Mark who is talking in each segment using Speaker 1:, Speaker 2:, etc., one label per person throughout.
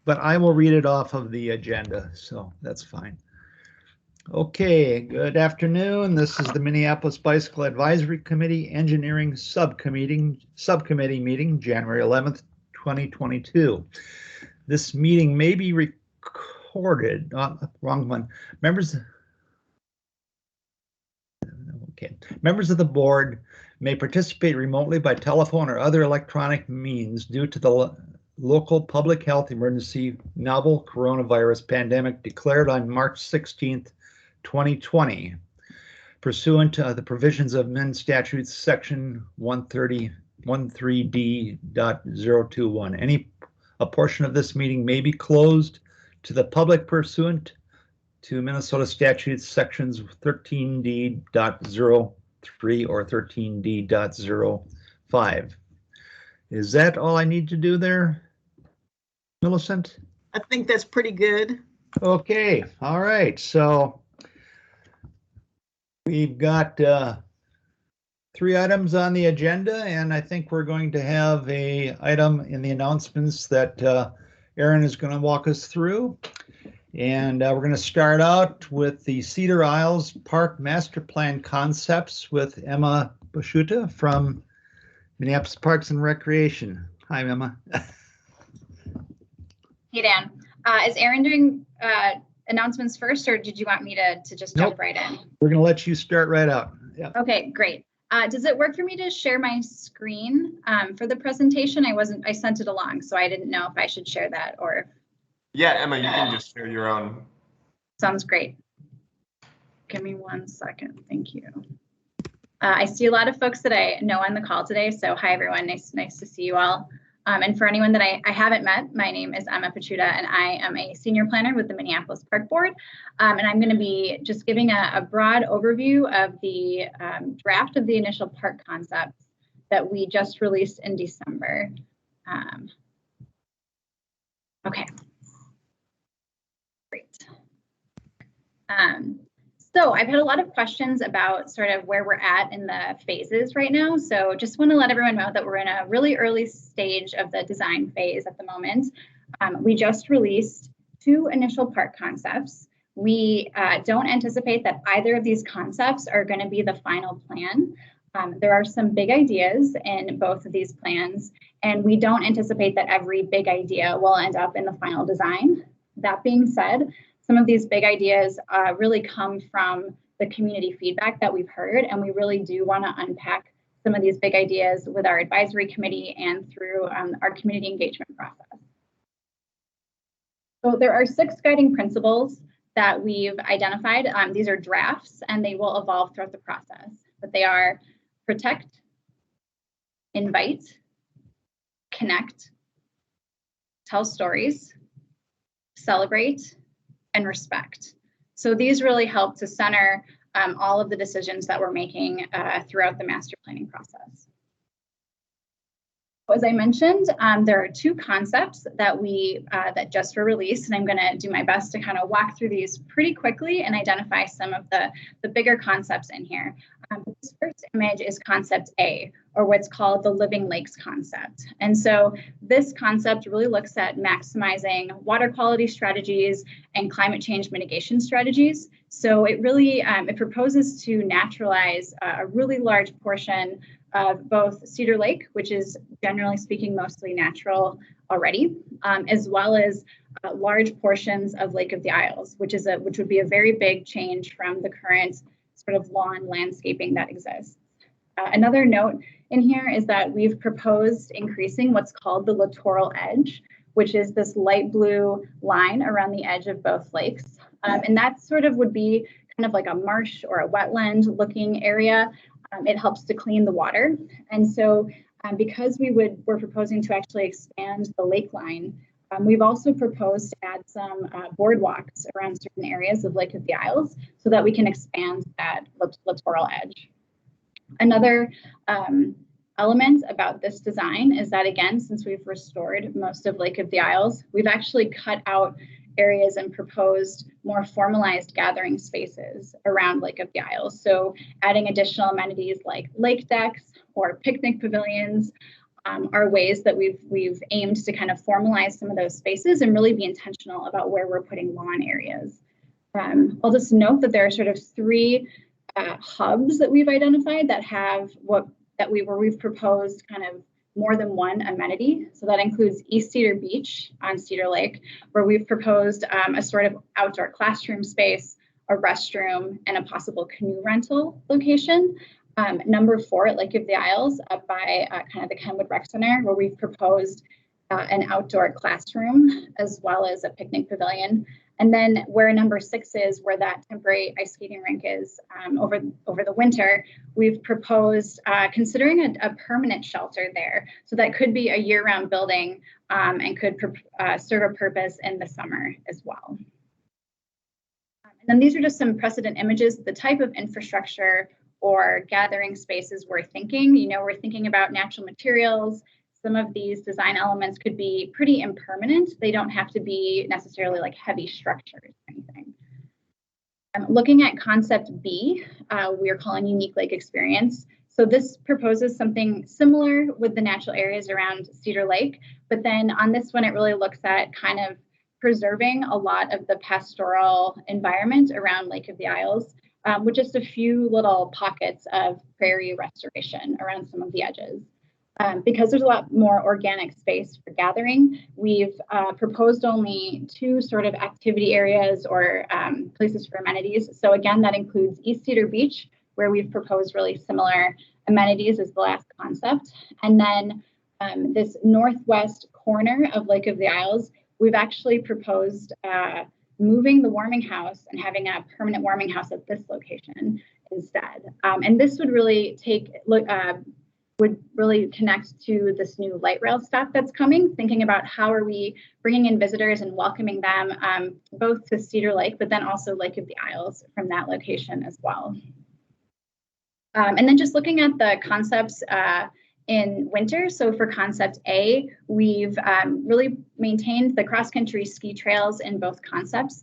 Speaker 1: but I will read it off of the agenda, so that's fine. Okay, good afternoon. This is the Minneapolis Bicycle Advisory Committee Engineering Subcommittee meeting, January 11th, 2022. This meeting may be recorded. Wrong one. Members of the board may participate remotely by telephone or other electronic means due to the local public health emergency novel coronavirus pandemic declared on March 16th, 2020, pursuant to the provisions of MN Statutes Section 113D.021. A portion of this meeting may be closed to the public pursuant to Minnesota Statutes Sections 13D.03 or 13D.05. Is that all I need to do there, Millicent?
Speaker 2: I think that's pretty good.
Speaker 1: Okay, all right. So we've got 3 items on the agenda, and I think we're going to have a item in the announcements that Aaron is going to walk us through. And we're going to start out with the Cedar Isles Park Master Plan concepts with Emma Bashuta from Minneapolis Parks and Recreation. Hi, Emma.
Speaker 3: Hey, Dan. Is Aaron doing announcements first, or did you want me to just jump right in?
Speaker 1: We're going to let you start right out. Yeah.
Speaker 3: Okay, great. Does it work for me to share my screen for the presentation? I sent it along, so I didn't know if I should share that or.
Speaker 4: Yeah, Emma, you can just share your own.
Speaker 3: Sounds great. Give me 1 second. Thank you. I see a lot of folks that I know on the call today. So hi, everyone. Nice to see you all. And for anyone that I haven't met, my name is Emma Pachuta, and I am a senior planner with the Minneapolis Park Board. And I'm going to be just giving a broad overview of the draft of the initial park concepts that we just released in December. Okay. Great. So I've had a lot of questions about sort of where we're at in the phases right now. So just want to let everyone know that we're in a really early stage of the design phase at the moment. We just released 2 initial park concepts. We don't anticipate that either of these concepts are going to be the final plan. There are some big ideas in both of these plans, and we don't anticipate that every big idea will end up in the final design. That being said, some of these big ideas really come from the community feedback that we've heard, and we really do want to unpack some of these big ideas with our advisory committee and through our community engagement process. So there are 6 guiding principles that we've identified. These are drafts, and they will evolve throughout the process, but they are protect, invite, connect, tell stories, celebrate, and respect. So these really help to center all of the decisions that we're making throughout the master planning process. As I mentioned, there are 2 concepts that that just were released, and I'm going to do my best to kind of walk through these pretty quickly and identify some of the bigger concepts in here. This first image is concept A, or what's called the Living Lakes concept. And so this concept really looks at maximizing water quality strategies and climate change mitigation strategies. So it really, it proposes to naturalize a really large portion of both Cedar Lake, which is generally speaking mostly natural already, as well as large portions of Lake of the Isles, which would be a very big change from the current sort of lawn landscaping that exists. Another note in here is that we've proposed increasing what's called the littoral edge, which is this light blue line around the edge of both lakes. And that sort of would be kind of like a marsh or a wetland looking area. It helps to clean the water. And so because we're proposing to actually expand the lake line, we've also proposed to add some boardwalks around certain areas of Lake of the Isles so that we can expand that littoral edge. Another element about this design is that, again, since we've restored most of Lake of the Isles, we've actually cut out areas and proposed more formalized gathering spaces around Lake of the Isles. So adding additional amenities like lake decks or picnic pavilions are ways that we've aimed to kind of formalize some of those spaces and really be intentional about where we're putting lawn areas. I'll just note that there are sort of three hubs that we've identified that have we've proposed kind of more than one amenity. So that includes East Cedar Beach on Cedar Lake, where we've proposed a sort of outdoor classroom space, a restroom, and a possible canoe rental location. Number 4 at Lake of the Isles, up by kind of the Kenwood Rec Center, where we've proposed an outdoor classroom as well as a picnic pavilion. And then where number 6 is, where that temporary ice skating rink is over the winter, we've proposed considering a permanent shelter there. So that could be a year-round building and could serve a purpose in the summer as well. And then these are just some precedent images, the type of infrastructure or gathering spaces we're thinking. You know, we're thinking about natural materials. Some of these design elements could be pretty impermanent. They don't have to be necessarily like heavy structures or anything. Looking at concept B, we are calling Unique Lake Experience. So this proposes something similar with the natural areas around Cedar Lake, but then on this one, it really looks at kind of preserving a lot of the pastoral environment around Lake of the Isles, with just a few little pockets of prairie restoration around some of the edges. Because there's a lot more organic space for gathering, we've proposed only 2 sort of activity areas or places for amenities. So again, that includes East Cedar Beach, where we've proposed really similar amenities as the last concept. And then this northwest corner of Lake of the Isles, we've actually proposed moving the warming house and having a permanent warming house at this location instead. And this would really would really connect to this new light rail stop that's coming, thinking about how are we bringing in visitors and welcoming them both to Cedar Lake, but then also Lake of the Isles from that location as well. And then just looking at the concepts in winter. So for concept A, we've really maintained the cross-country ski trails in both concepts.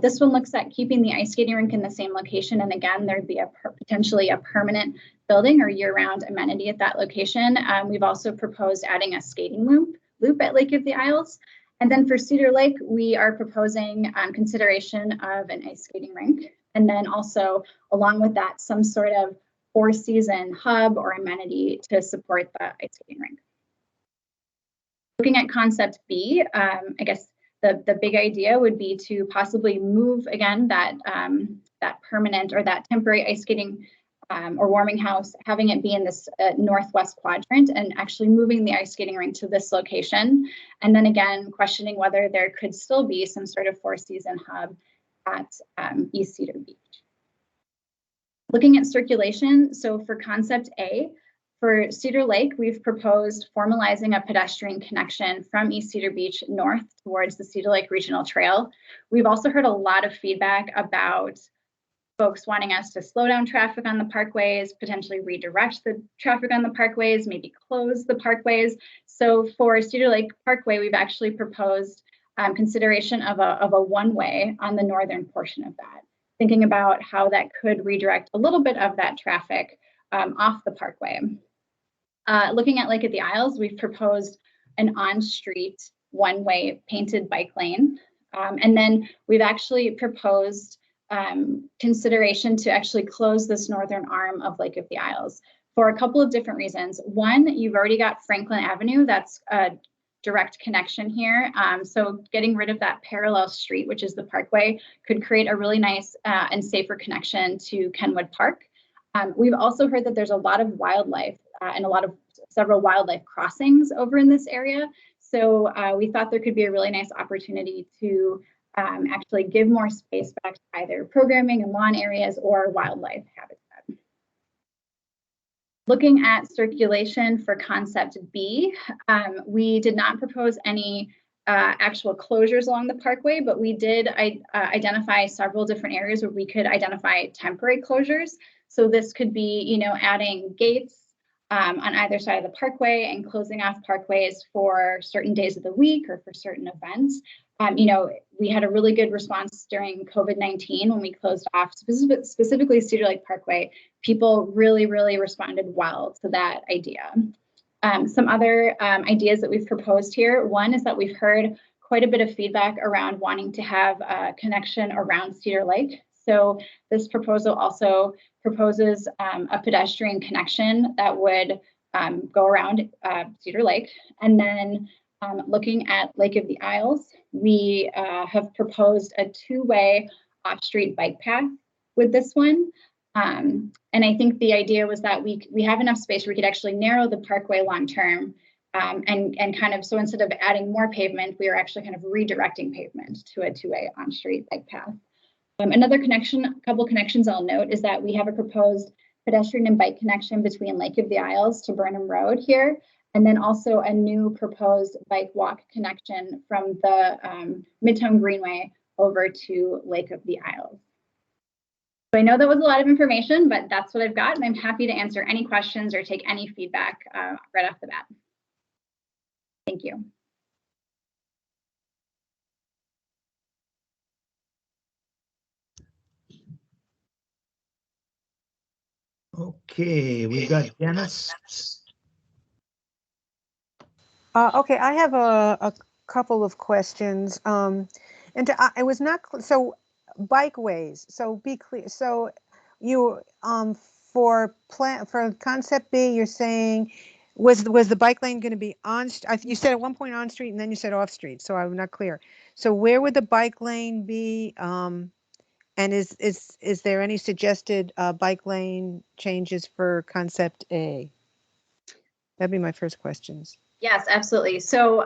Speaker 3: This one looks at keeping the ice skating rink in the same location. And again, there'd be potentially a permanent building or year-round amenity at that location. We've also proposed adding a skating loop at Lake of the Isles. And then for Cedar Lake, we are proposing consideration of an ice skating rink. And then also, along with that, some sort of 4-season hub or amenity to support the ice skating rink. Looking at concept B, I guess the big idea would be to possibly move again that permanent or that temporary ice skating or warming house, having it be in this northwest quadrant and actually moving the ice skating rink to this location. And then again, questioning whether there could still be some sort of 4-season hub at East Cedar Beach. Looking at circulation, so for concept A, for Cedar Lake, we've proposed formalizing a pedestrian connection from East Cedar Beach north towards the Cedar Lake Regional Trail. We've also heard a lot of feedback about folks wanting us to slow down traffic on the parkways, potentially redirect the traffic on the parkways, maybe close the parkways. So for Cedar Lake Parkway, we've actually proposed consideration of a one-way on the northern portion of that, thinking about how that could redirect a little bit of that traffic off the parkway. Looking at Lake of the Isles, we've proposed an on-street one-way painted bike lane. And then we've actually proposed consideration to actually close this northern arm of Lake of the Isles for a couple of different reasons. One, you've already got Franklin Avenue, that's a direct connection here. So getting rid of that parallel street, which is the parkway, could create a really nice and safer connection to Kenwood Park. We've also heard that there's a lot of wildlife and several wildlife crossings over in this area. So we thought there could be a really nice opportunity to actually give more space back to either programming and lawn areas or wildlife habitat. Looking at circulation for concept B, we did not propose any actual closures along the parkway, but we did identify several different areas where we could identify temporary closures. So this could be, adding gates on either side of the parkway and closing off parkways for certain days of the week or for certain events. We had a really good response during COVID-19 when we closed off specifically Cedar Lake Parkway. People really, really responded well to that idea. Some other ideas that we've proposed here. One is that we've heard quite a bit of feedback around wanting to have a connection around Cedar Lake. So this proposal also proposes a pedestrian connection that would go around Cedar Lake. And then looking at Lake of the Isles, we have proposed a two-way off-street bike path with this one. And I think the idea was that we have enough space where we could actually narrow the parkway long-term and kind of, so instead of adding more pavement, we are actually kind of redirecting pavement to a two-way on-street bike path. Another couple connections I'll note is that we have a proposed pedestrian and bike connection between Lake of the Isles to Burnham Road here, and then also a new proposed bike walk connection from the Midtown Greenway over to Lake of the Isles. So I know that was a lot of information, but that's what I've got, and I'm happy to answer any questions or take any feedback right off the bat. Thank you.
Speaker 1: Okay, we've got Janice.
Speaker 5: Okay, I have a couple of questions. It was not so bikeways. So be clear. So you for concept B, you're saying was the bike lane going to be on? You said at one point on street, and then you said off street. So I'm not clear. So where would the bike lane be? And is there any suggested bike lane changes for concept A? That'd be my first questions.
Speaker 3: Yes, absolutely. So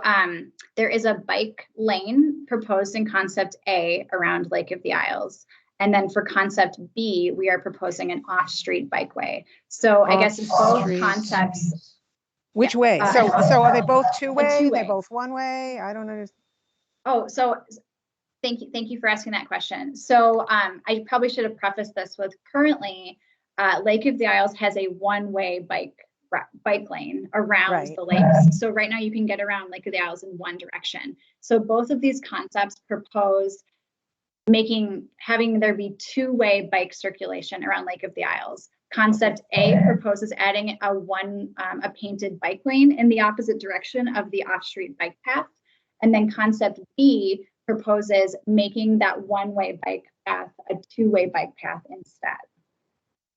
Speaker 3: there is a bike lane proposed in concept A around Lake of the Isles. And then for concept B, we are proposing an off-street bikeway. So I guess both concepts.
Speaker 5: Which way? So are they both two-way? They're both one-way? I don't understand.
Speaker 3: Oh, so thank you for asking that question. So I probably should have prefaced this with currently Lake of the Isles has a one-way bike lane around the lakes. So right now you can get around Lake of the Isles in one direction. So both of these concepts propose having there be two-way bike circulation around Lake of the Isles. Concept A proposes adding a painted bike lane in the opposite direction of the off-street bike path. And then concept B proposes making that one-way bike path a two-way bike path instead.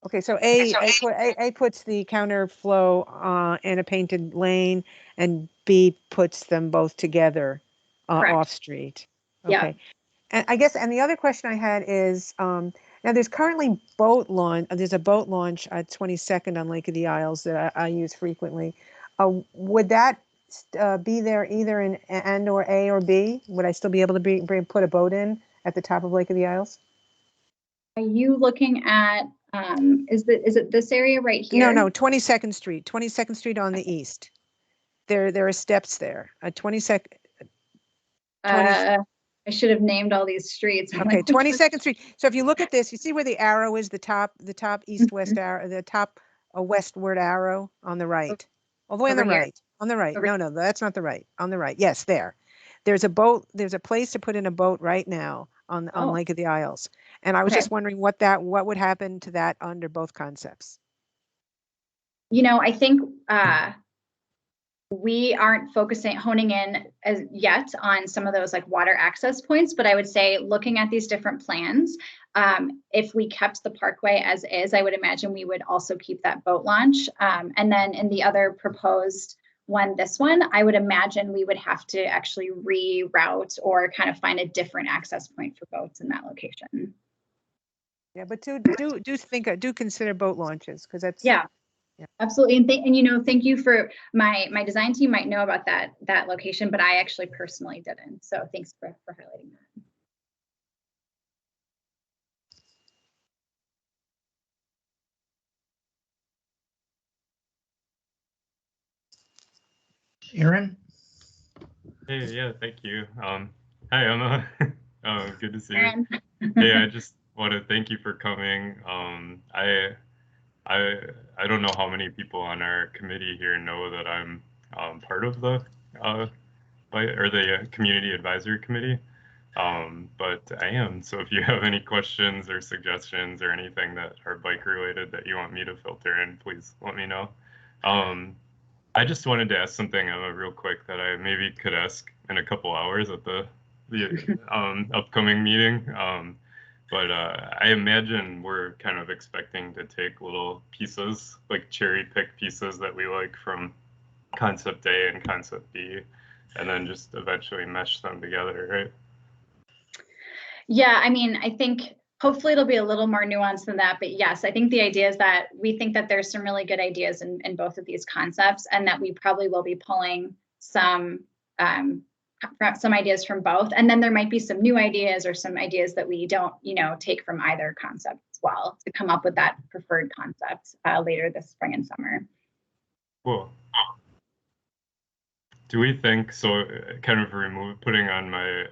Speaker 5: Okay, so A puts the counterflow in a painted lane, and B puts them both together off street. Okay.
Speaker 3: Yeah.
Speaker 5: And I guess, and the other question I had is, now there's currently there's a boat launch at 22nd on Lake of the Isles that I use frequently. Would that be there either in and or A or B? Would I still be able to put a boat in at the top of Lake of the Isles?
Speaker 3: Are you looking at, is it this area right here?
Speaker 5: No, 22nd Street, 22nd Street on the east. There are steps there. 22nd.
Speaker 3: I should have named all these streets.
Speaker 5: Okay, 22nd Street. So if you look at this, you see where the arrow is, the top east-west arrow, the top westward arrow on the right. All the way on the right. On the right. No, that's not the right. On the right. Yes, there. There's a boat. There's a place to put in a boat right now on Lake of the Isles. And I was just wondering what would happen to that under both concepts.
Speaker 3: You know, I think we aren't honing in as yet on some of those like water access points, but I would say looking at these different plans, if we kept the parkway as is, I would imagine we would also keep that boat launch. And then in the other proposed this one, I would imagine we would have to actually reroute or kind of find a different access point for boats in that location.
Speaker 5: Yeah, but do consider boat launches, because that's
Speaker 3: yeah. Absolutely, and you know, thank you for my design team might know about that location, but I actually personally didn't. So thanks for highlighting
Speaker 1: that. Aaron?
Speaker 4: Hey, yeah, thank you. Hi, Emma. Good to see
Speaker 3: Aaron.
Speaker 4: you. Hey, I just want to thank you for coming. I don't know how many people on our committee here know that I'm part of the community advisory committee, but I am. So if you have any questions or suggestions or anything that are bike related that you want me to filter in, please let me know. I just wanted to ask something real quick that I maybe could ask in a couple hours at the upcoming meeting. But I imagine we're kind of expecting to take little pieces, like cherry pick pieces that we like from concept A and concept B, and then just eventually mesh them together, right?
Speaker 3: Yeah, I mean, I think hopefully it'll be a little more nuanced than that, but yes, I think the idea is that we think that there's some really good ideas in both of these concepts, and that we probably will be pulling some ideas from both, and then there might be some new ideas or some ideas that we don't, take from either concept as well to come up with that preferred concept later this spring and summer.
Speaker 4: Cool. Do we think so? Kind of putting on my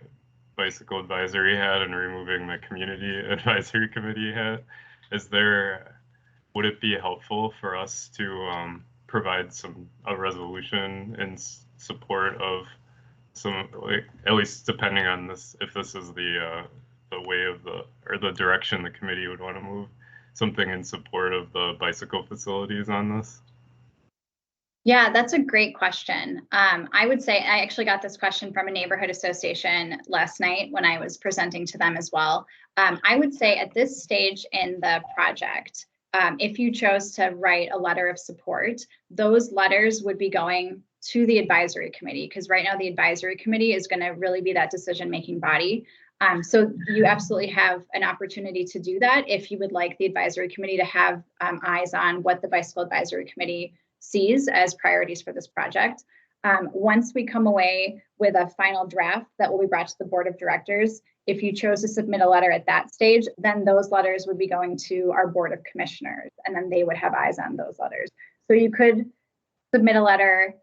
Speaker 4: bicycle advisory hat and removing my community advisory committee hat. Would it be helpful for us to provide a resolution in support of some, like, at least depending on this, if this is the way of the direction the committee would want to move, something in support of the bicycle facilities on this?
Speaker 3: Yeah, that's a great question. I would say I actually got this question from a neighborhood association last night when I was presenting to them as well. I would say at this stage in the project, if you chose to write a letter of support, those letters would be going to the advisory committee, because right now the advisory committee is going to really be that decision-making body. So you absolutely have an opportunity to do that if you would like the advisory committee to have eyes on what the bicycle advisory committee sees as priorities for this project. Once we come away with a final draft that will be brought to the board of directors, if you chose to submit a letter at that stage, then those letters would be going to our board of commissioners, and then they would have eyes on those letters. So you could submit a letter,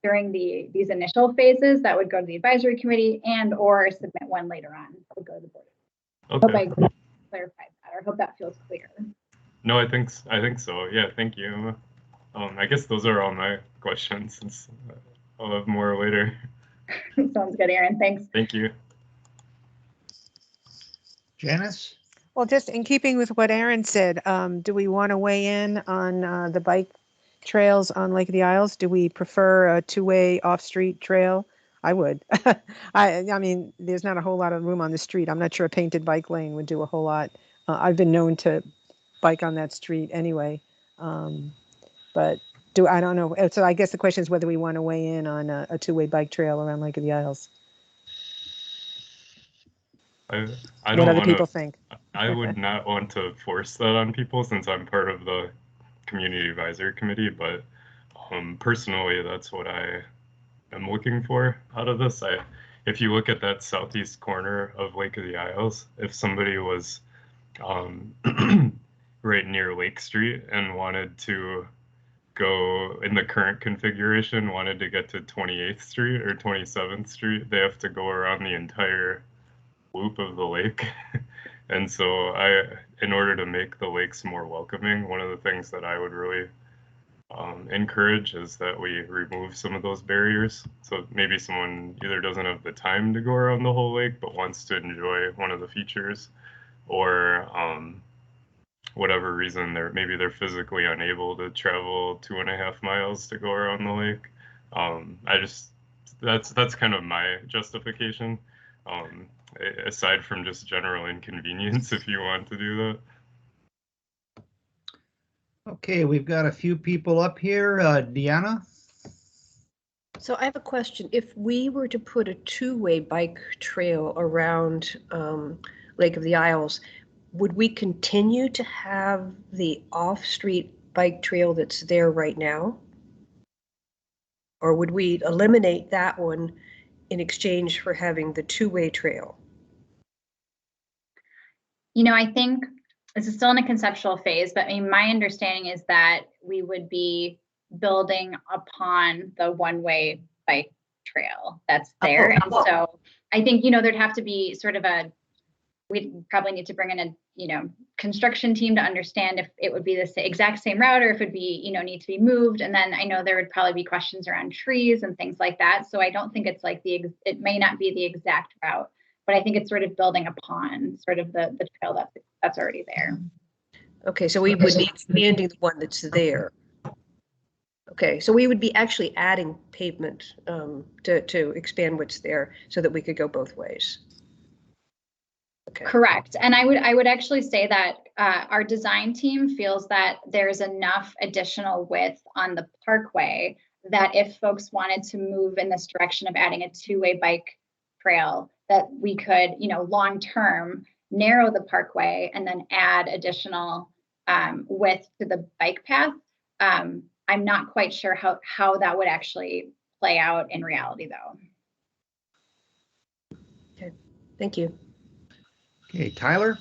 Speaker 3: during these initial phases that would go to the advisory committee, and or submit one later on that would go to the board.
Speaker 4: Okay.
Speaker 3: I hope I clarified that, or hope that feels clear.
Speaker 4: No, I think so. Yeah, thank you. I guess those are all my questions, since I'll have more later.
Speaker 3: Sounds good, Aaron. Thanks.
Speaker 4: Thank you.
Speaker 1: Janice?
Speaker 5: Well, just in keeping with what Aaron said, do we want to weigh in on the bike trails on Lake of the Isles? Do we prefer a two-way off-street trail? I would. I mean, there's not a whole lot of room on the street. I'm not sure a painted bike lane would do a whole lot. I've been known to bike on that street anyway. But I don't know. So I guess the question is whether we want to weigh in on a two-way bike trail around Lake of the Isles.
Speaker 4: I
Speaker 5: What
Speaker 4: don't
Speaker 5: other
Speaker 4: want
Speaker 5: people
Speaker 4: to.
Speaker 5: think?
Speaker 4: I would not want to force that on people, since I'm part of the community advisory committee. But personally, that's what I am looking for out of this. If you look at that southeast corner of Lake of the Isles, if somebody was right near Lake Street and wanted to go in the current configuration, wanted to get to 28th Street or 27th Street, they have to go around the entire loop of the lake. And so in order to make the lakes more welcoming, one of the things that I would really encourage is that we remove some of those barriers. So maybe someone either doesn't have the time to go around the whole lake, but wants to enjoy one of the features, or whatever reason maybe they're physically unable to travel 2.5 miles to go around the lake. That's kind of my justification. Aside from just general inconvenience, if you want to do that.
Speaker 1: Okay, we've got a few people up here. Deanna?
Speaker 6: So I have a question. If we were to put a two-way bike trail around Lake of the Isles, would we continue to have the off-street bike trail that's there right now? Or would we eliminate that one in exchange for having the two-way trail?
Speaker 3: I think this is still in a conceptual phase, but I mean, my understanding is that we would be building upon the one-way bike trail that's there. And so I think, there'd have to be sort of we'd probably need to bring in a, construction team to understand if it would be the exact same route, or if it'd be, need to be moved. And then I know there would probably be questions around trees and things like that. So I don't think it's like it may not be the exact route, but I think it's sort of building upon sort of the trail that's already there.
Speaker 6: Okay, so we would be expanding the one that's there. Okay, so we would be actually adding pavement to expand what's there so that we could go both ways. Okay.
Speaker 3: Correct. And I would actually say that our design team feels that there's enough additional width on the parkway that if folks wanted to move in this direction of adding a two-way bike trail, that we could, you know, long term narrow the parkway and then add additional width to the bike path. I'm not quite sure how that would actually play out in reality, though.
Speaker 6: Okay, thank you.
Speaker 1: Okay, Tyler?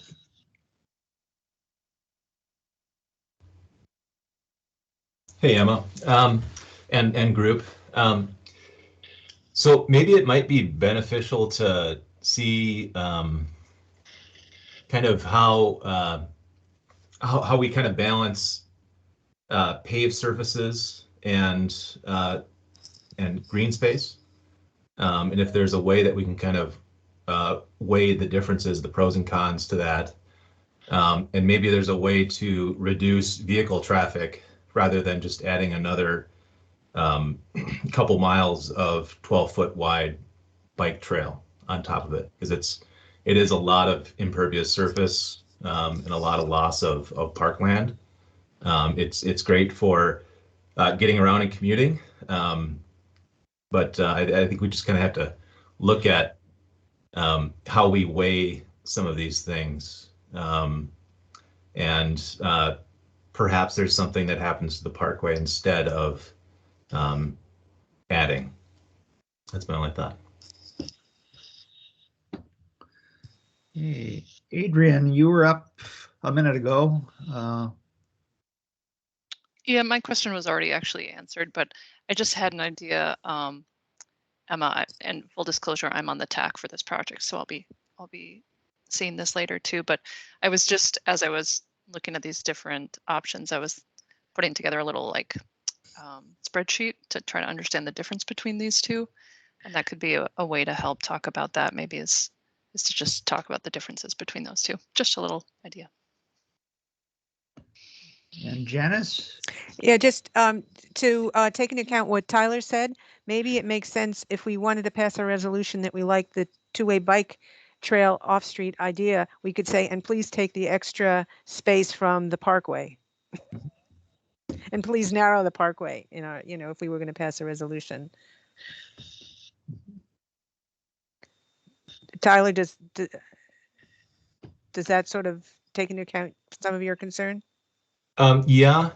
Speaker 7: Hey, Emma, and group. So maybe it might be beneficial to see kind of how we kind of balance paved surfaces and green space, and if there's a way that we can kind of weigh the differences, the pros and cons to that, and maybe there's a way to reduce vehicle traffic rather than just adding another couple miles of 12-foot wide bike trail on top of it, because it is a lot of impervious surface and a lot of loss of parkland. It's great for getting around and commuting, but I think we just kind of have to look at how we weigh some of these things, and perhaps there's something that happens to the parkway instead of adding. That's my only thought.
Speaker 1: Hey, Adrian, you were up a minute ago.
Speaker 8: Yeah, my question was already actually answered, but I just had an idea. Emma, and full disclosure, I'm on the TAC for this project, so I'll be seeing this later too. But I was just, as I was looking at these different options, I was putting together a little like spreadsheet to try to understand the difference between these two, and that could be a way to help talk about that. Maybe is to just talk about the differences between those two. Just a little idea.
Speaker 1: And Janice?
Speaker 5: Yeah, just to take into account what Tyler said, maybe it makes sense if we wanted to pass a resolution that we like the two-way bike trail off-street idea, we could say, and please take the extra space from the parkway. And please narrow the parkway, you know, if we were going to pass a resolution. Tyler, does that sort of take into account some of your concern?
Speaker 7: Yeah,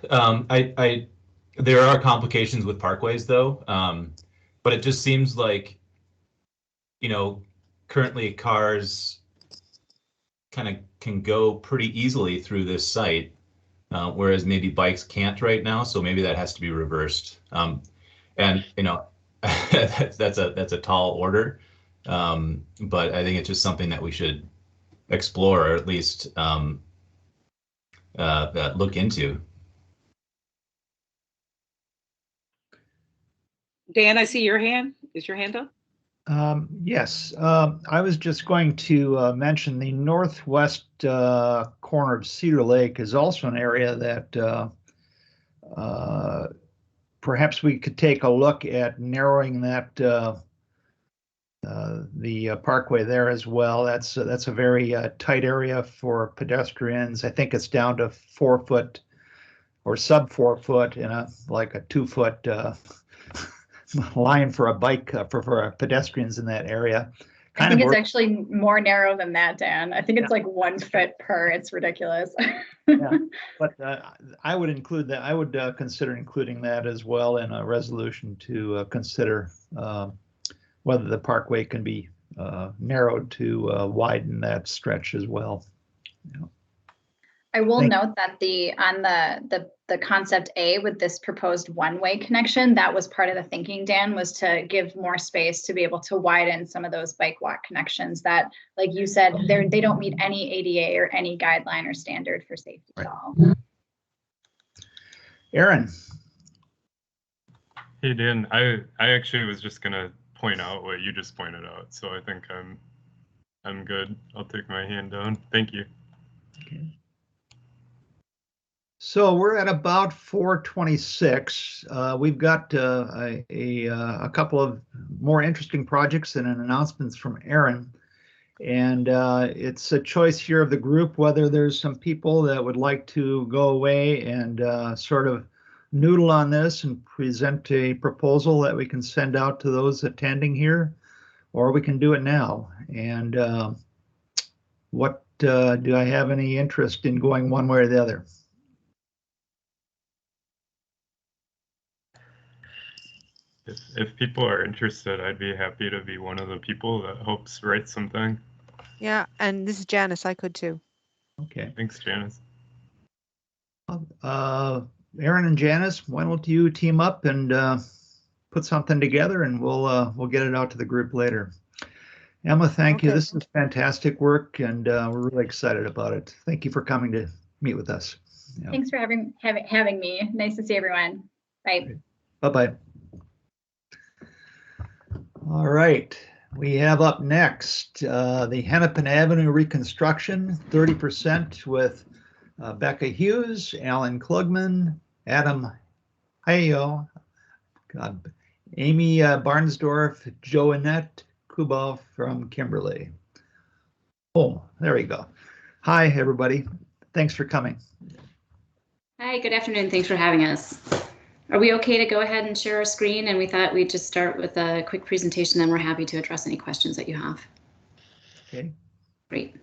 Speaker 7: there are complications with parkways though, but it just seems like, you know, currently cars kind of can go pretty easily through this site, whereas maybe bikes can't right now. So maybe that has to be reversed. And you know, that's a tall order, but I think it's just something that we should explore, or at least look into.
Speaker 2: Dan, I see your hand. Is your hand up?
Speaker 1: Yes, I was just going to mention the northwest corner of Cedar Lake is also an area that perhaps we could take a look at narrowing that the parkway there as well. That's a very tight area for pedestrians. I think it's down to 4 foot or sub 4 foot in a 2 foot line for a bike for pedestrians in that area.
Speaker 3: I think it's actually more narrow than that, Dan. I think it's like 1 foot per. It's ridiculous.
Speaker 1: Yeah, but I would include that. I would consider including that as well in a resolution to consider whether the parkway can be narrowed to widen that stretch as well. Yeah.
Speaker 3: I will note that on the concept A with this proposed one-way connection, that was part of the thinking, Dan, was to give more space to be able to widen some of those bike walk connections that, like you said, they don't meet any ADA or any guideline or standard for safety at all.
Speaker 1: Aaron.
Speaker 4: Hey Dan, I actually was just gonna point out what you just pointed out, so I think I'm good. I'll take my hand down. Thank you.
Speaker 1: Okay. So we're at about 4:26. We've got a couple of more interesting projects and an announcements from Aaron. And it's a choice here of the group whether there's some people that would like to go away and sort of noodle on this and present a proposal that we can send out to those attending here, or we can do it now. And what do I have any interest in going one way or the other?
Speaker 4: If people are interested, I'd be happy to be one of the people that helps write something.
Speaker 5: Yeah, and this is Janice. I could too.
Speaker 1: Okay.
Speaker 4: Thanks, Janice.
Speaker 1: Aaron and Janice, why don't you team up and put something together, and we'll get it out to the group later. Emma, thank you.
Speaker 5: Okay.
Speaker 1: This is fantastic work, and we're really excited about it. Thank you for coming to meet with us. Yeah.
Speaker 3: Thanks for having me. Nice to see everyone. Bye.
Speaker 1: Bye-bye. All right, we have up next the Hennepin Avenue reconstruction, 30% with Becca Hughes, Alan Klugman, Adam Hayo, Amy Barnsdorf, Joannette Kuba from Kimberly. Oh, there we go. Hi, everybody. Thanks for coming.
Speaker 9: Hi, good afternoon. Thanks for having us. Are we okay to go ahead and share our screen? And we thought we'd just start with a quick presentation, then we're happy to address any questions that you have.
Speaker 1: Okay.
Speaker 9: Great.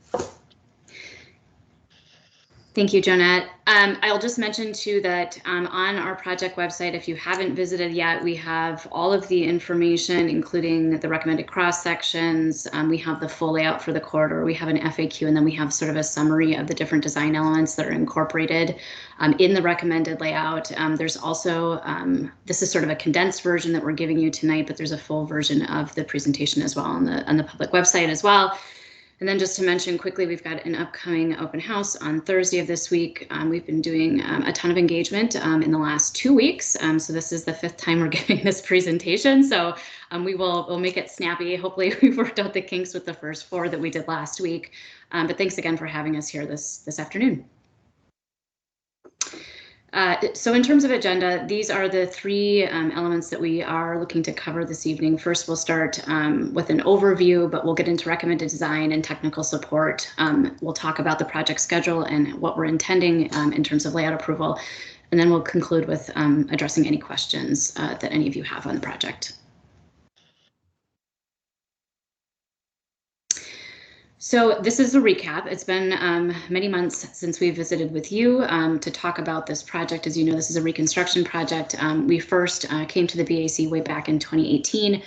Speaker 9: Thank you, Jonette. I'll just mention too that on our project website, if you haven't visited yet, we have all of the information, including the recommended cross sections. We have the full layout for the corridor. We have an FAQ, and then we have sort of a summary of the different design elements that are incorporated in the recommended layout. There's also, this is sort of a condensed version that we're giving you tonight, but there's a full version of the presentation as well on the public website as well. And then just to mention quickly, we've got an upcoming open house on Thursday of this week. We've been doing a ton of engagement in the last 2 weeks. So this is the 5th time we're giving this presentation. So we'll make it snappy. Hopefully we worked out the kinks with the first 4 that we did last week. But thanks again for having us here this afternoon. So in terms of agenda, these are the 3 elements that we are looking to cover this evening. First, we'll start with an overview, but we'll get into recommended design and technical support. We'll talk about the project schedule and what we're intending in terms of layout approval. And then we'll conclude with addressing any questions that any of you have on the project. So this is a recap. It's been many months since we visited with you to talk about this project. As you know, this is a reconstruction project. We first came to the BAC way back in 2018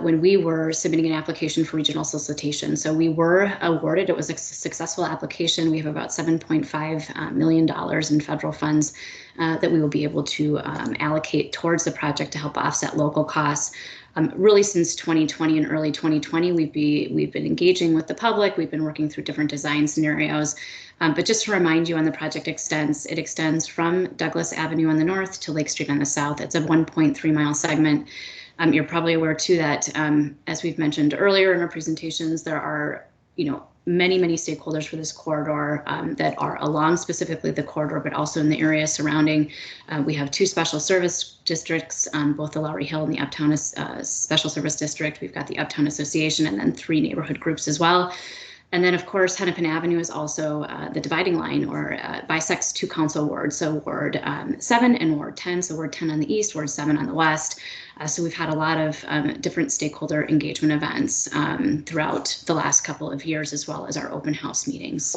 Speaker 9: when we were submitting an application for regional solicitation. So we were awarded. It was a successful application. We have about $7.5 million in federal funds that we will be able to allocate towards the project to help offset local costs. Really since 2020 and early 2020, we've been engaging with the public. We've been working through different design scenarios. But just to remind you, on the project it extends from Douglas Avenue on the north to Lake Street on the south. It's a 1.3-mile segment. You're probably aware too that, as we've mentioned earlier in our presentations, there are many stakeholders for this corridor that are along specifically the corridor, but also in the area surrounding. We have 2 special service districts, both the Lowry Hill and the Uptown Special Service District. We've got the Uptown Association and then 3 neighborhood groups as well. And then, of course, Hennepin Avenue is also the dividing line, or bisects 2 council wards, so Ward 7 and Ward 10. So Ward 10 on the east, Ward 7 on the west. So we've had a lot of different stakeholder engagement events throughout the last couple of years, as well as our open house meetings.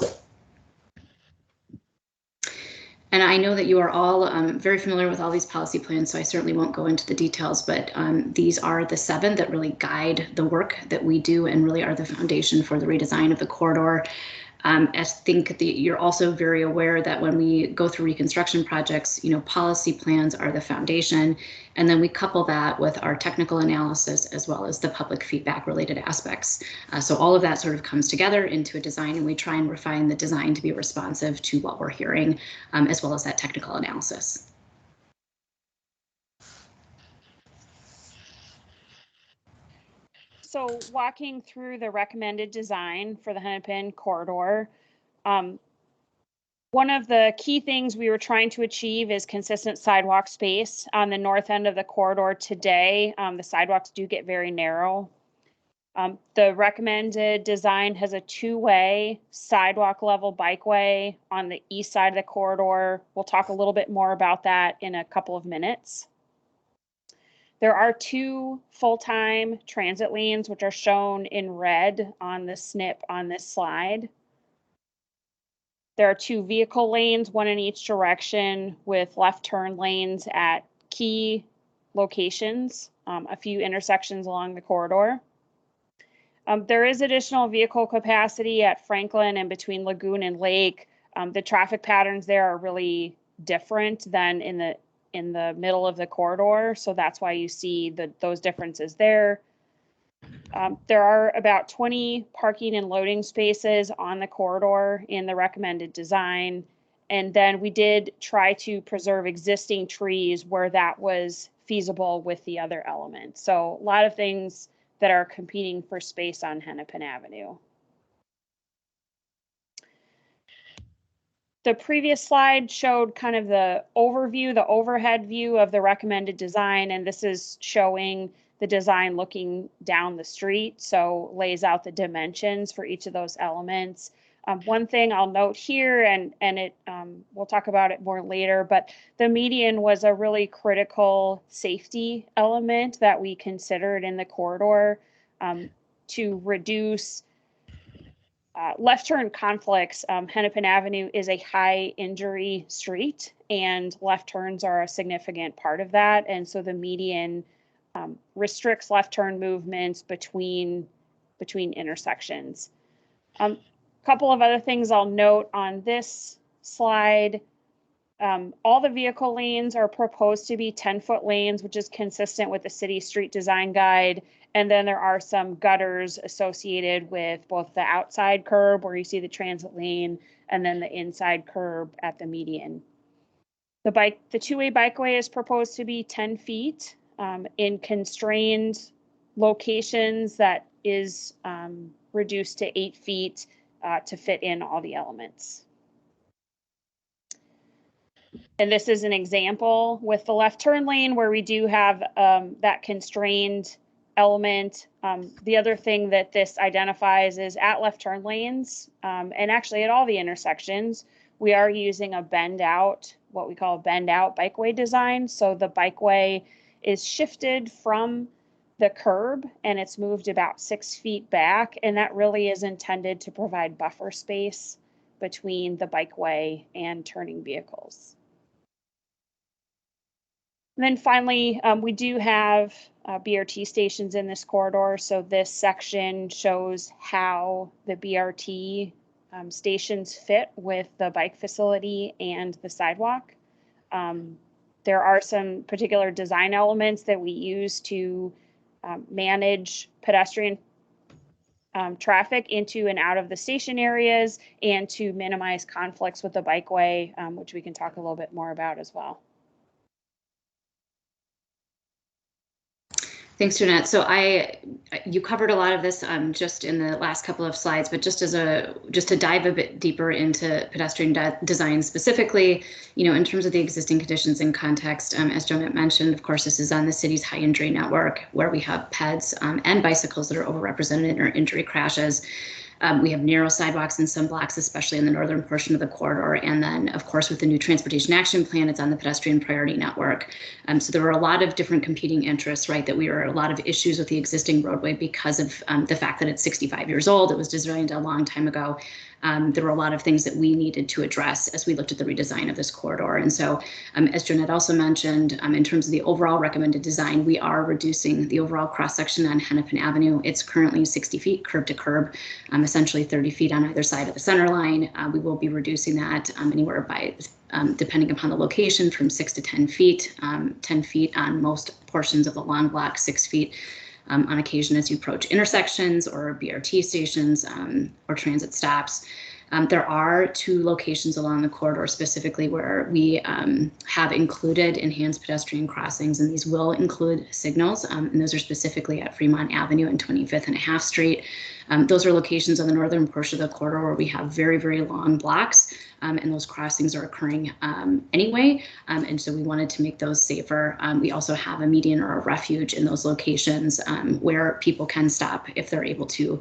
Speaker 9: And I know that you are all very familiar with all these policy plans, so I certainly won't go into the details, but these are the 7 that really guide the work that we do and really are the foundation for the redesign of the corridor. I think you're also very aware that when we go through reconstruction projects, policy plans are the foundation, and then we couple that with our technical analysis as well as the public feedback related aspects. So all of that sort of comes together into a design, and we try and refine the design to be responsive to what we're hearing, as well as that technical analysis.
Speaker 10: So walking through the recommended design for the Hennepin corridor, One of the key things we were trying to achieve is consistent sidewalk space. On the north end of the corridor today, the sidewalks do get very narrow. The recommended design has a two-way sidewalk level bikeway on the east side of the corridor. We'll talk a little bit more about that in a couple of minutes. There are 2 full-time transit lanes, which are shown in red on the snip on this slide. There are 2 vehicle lanes, one in each direction, with left turn lanes at key locations, a few intersections along the corridor. There is additional vehicle capacity at Franklin and between Lagoon and Lake. The traffic patterns there are really different than in the middle of the corridor, so that's why you see those differences there. There are about 20 parking and loading spaces on the corridor in the recommended design. And then we did try to preserve existing trees where that was feasible with the other elements. So a lot of things that are competing for space on Hennepin Avenue. The previous slide showed kind of the overview, the overhead view of the recommended design, and this is showing the design looking down the street, so lays out the dimensions for each of those elements. One thing I'll note here, and we'll talk about it more later, but the median was a really critical safety element that we considered in the corridor to reduce left turn conflicts. Hennepin Avenue is a high injury street, and left turns are a significant part of that. And so the median restricts left turn movements between intersections. Couple of other things I'll note on this slide. All the vehicle lanes are proposed to be 10-foot lanes, which is consistent with the city street design guide. And then there are some gutters associated with both the outside curb where you see the transit lane and then the inside curb at the median. The two-way bikeway is proposed to be 10 feet in constrained locations. That is reduced to 8 feet to fit in all the elements. And this is an example with the left turn lane where we do have that constrained element. The other thing that this identifies is at left turn lanes, and actually at all the intersections, we are using a bend out, what we call a bend out bikeway design. So the bikeway is shifted from the curb and it's moved about 6 feet back, and that really is intended to provide buffer space between the bikeway and turning vehicles. And then finally, we do have BRT stations in this corridor. So this section shows how the BRT stations fit with the bike facility and the sidewalk. There are some particular design elements that we use to manage pedestrian traffic into and out of the station areas and to minimize conflicts with the bikeway, which we can talk a little bit more about as well.
Speaker 9: Thanks, Jeanette. So you covered a lot of this just in the last couple of slides, but just to dive a bit deeper into pedestrian design specifically, in terms of the existing conditions and context, as Jeanette mentioned, of course, this is on the city's high injury network where we have peds and bicycles that are overrepresented in our injury crashes. We have narrow sidewalks in some blocks, especially in the northern portion of the corridor. And then, of course, with the new transportation action plan, it's on the pedestrian priority network. So there were a lot of different competing interests, right? That we were a lot of issues with the existing roadway because of the fact that it's 65 years old. It was designed a long time ago. There were a lot of things that we needed to address as we looked at the redesign of this corridor. And so, as Jeanette also mentioned, in terms of the overall recommended design, we are reducing the overall cross-section on Hennepin Avenue. It's currently 60 feet curb to curb, essentially 30 feet on either side of the center line. We will be reducing that anywhere by, depending upon the location, from 6 to 10 feet, 10 feet on most portions of the long block, 6 feet on occasion as you approach intersections or BRT stations or transit stops. There are 2 locations along the corridor specifically where we have included enhanced pedestrian crossings, and these will include signals, and those are specifically at Fremont Avenue and 25th and a half Street. Those are locations on the northern portion of the corridor where we have very, very long blocks, and those crossings are occurring anyway, and so we wanted to make those safer. We also have a median or a refuge in those locations where people can stop if they're able to,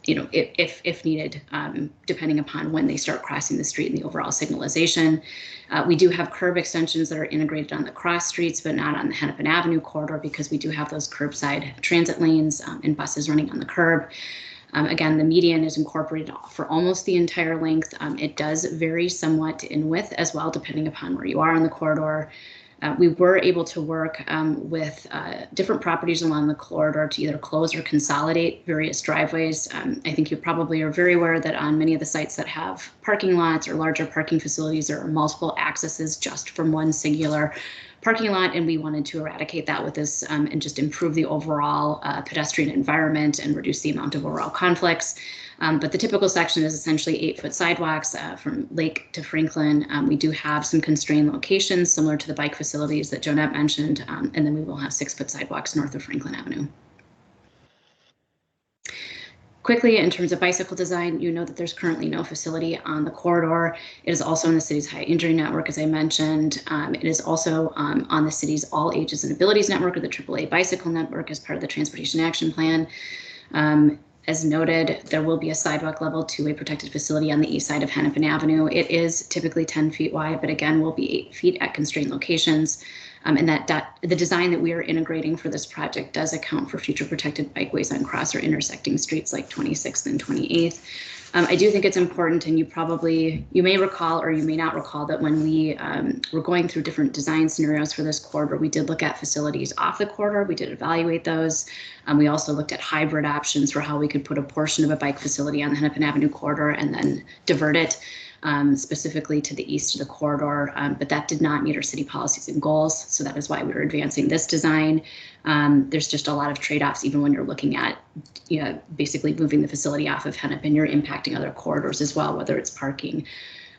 Speaker 9: if needed, depending upon when they start crossing the street and the overall signalization. We do have curb extensions that are integrated on the cross streets, but not on the Hennepin Avenue corridor, because we do have those curbside transit lanes and buses running on the curb. Again, the median is incorporated for almost the entire length. It does vary somewhat in width as well, depending upon where you are on the corridor. We were able to work with different properties along the corridor to either close or consolidate various driveways. I think you probably are very aware that on many of the sites that have parking lots or larger parking facilities, there are multiple accesses just from one singular parking lot, and we wanted to eradicate that with this and just improve the overall pedestrian environment and reduce the amount of overall conflicts. But the typical section is essentially 8-foot sidewalks from Lake to Franklin. We do have some constrained locations similar to the bike facilities that Jonette mentioned, and then we will have 6-foot sidewalks north of Franklin Avenue. Quickly, in terms of bicycle design, you know that there's currently no facility on the corridor. It is also in the city's high injury network, as I mentioned. It is also on the city's all ages and abilities network, or the AAA bicycle network, as part of the Transportation Action Plan. As noted, there will be a sidewalk level 2-way protected facility on the east side of Hennepin Avenue. It is typically 10 feet wide, but again, will be 8 feet at constrained locations. And the design that we are integrating for this project does account for future protected bikeways on cross or intersecting streets like 26th and 28th. I do think it's important, and you may recall or you may not recall that when we were going through different design scenarios for this corridor, we did look at facilities off the corridor. We did evaluate those. We also looked at hybrid options for how we could put a portion of a bike facility on the Hennepin Avenue corridor and then divert it specifically to the east of the corridor, but that did not meet our city policies and goals. So that is why we were advancing this design. There's just a lot of trade-offs, even when you're looking at, basically moving the facility off of Hennepin, you're impacting other corridors as well, whether it's parking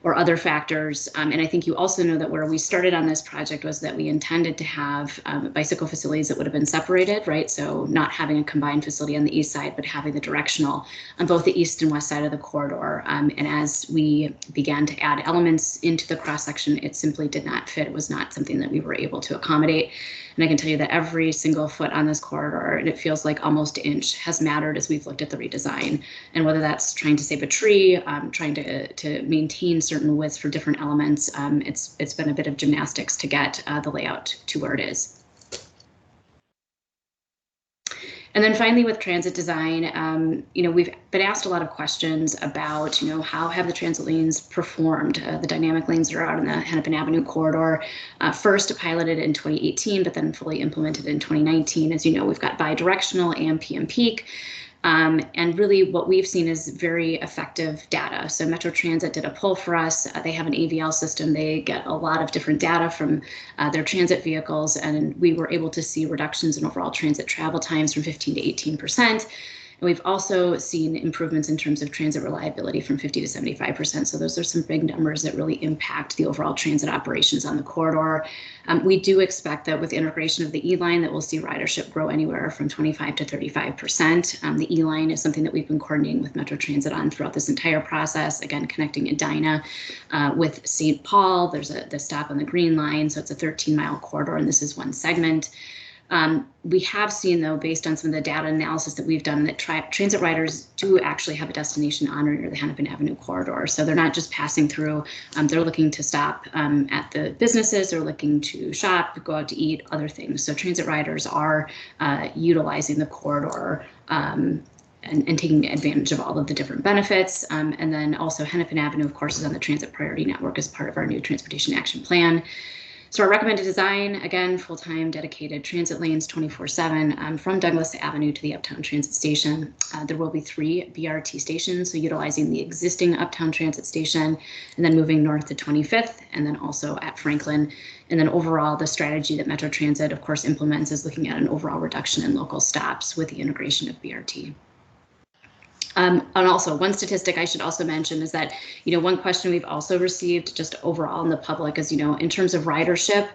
Speaker 9: or other factors. And I think you also know that where we started on this project was that we intended to have bicycle facilities that would have been separated, right? So not having a combined facility on the east side, but having the directional on both the east and west side of the corridor. And as we began to add elements into the cross section, it simply did not fit. It was not something that we were able to accommodate. And I can tell you that every single foot on this corridor, and it feels like almost inch, has mattered as we've looked at the redesign. And whether that's trying to save a tree, trying to maintain certain widths for different elements, it's been a bit of gymnastics to get the layout to where it is. And then finally, with transit design, we've been asked a lot of questions about, how have the transit lanes performed, the dynamic lanes that are out in the Hennepin Avenue corridor. First piloted in 2018, but then fully implemented in 2019. As you know, we've got bi-directional and PM peak. And really what we've seen is very effective data. So Metro Transit did a poll for us. They have an AVL system. They get a lot of different data from their transit vehicles, and we were able to see reductions in overall transit travel times from 15 to 18%. And we've also seen improvements in terms of transit reliability from 50 to 75%. So those are some big numbers that really impact the overall transit operations on the corridor. We do expect that with integration of the E-line that we'll see ridership grow anywhere from 25 to 35%. The E-line is something that we've been coordinating with Metro Transit on throughout this entire process. Again, connecting Edina with St. Paul. There's the stop on the Green Line. So it's a 13-mile corridor, and this is one segment. We have seen, though, based on some of the data analysis that we've done, that transit riders do actually have a destination on or near the Hennepin Avenue corridor. So they're not just passing through, they're looking to stop at the businesses, they're looking to shop, go out to eat, other things. So transit riders are utilizing the corridor and taking advantage of all of the different benefits. And then also Hennepin Avenue, of course, is on the Transit Priority Network as part of our new Transportation Action Plan. So our recommended design, again, full-time dedicated transit lanes 24/7 from Douglas Avenue to the Uptown Transit Station. There will be 3 BRT stations, so utilizing the existing Uptown Transit Station and then moving north to 25th and then also at Franklin. And then overall, the strategy that Metro Transit, of course, implements is looking at an overall reduction in local stops with the integration of BRT. And also one statistic I should also mention is that, one question we've also received just overall in the public is, in terms of ridership,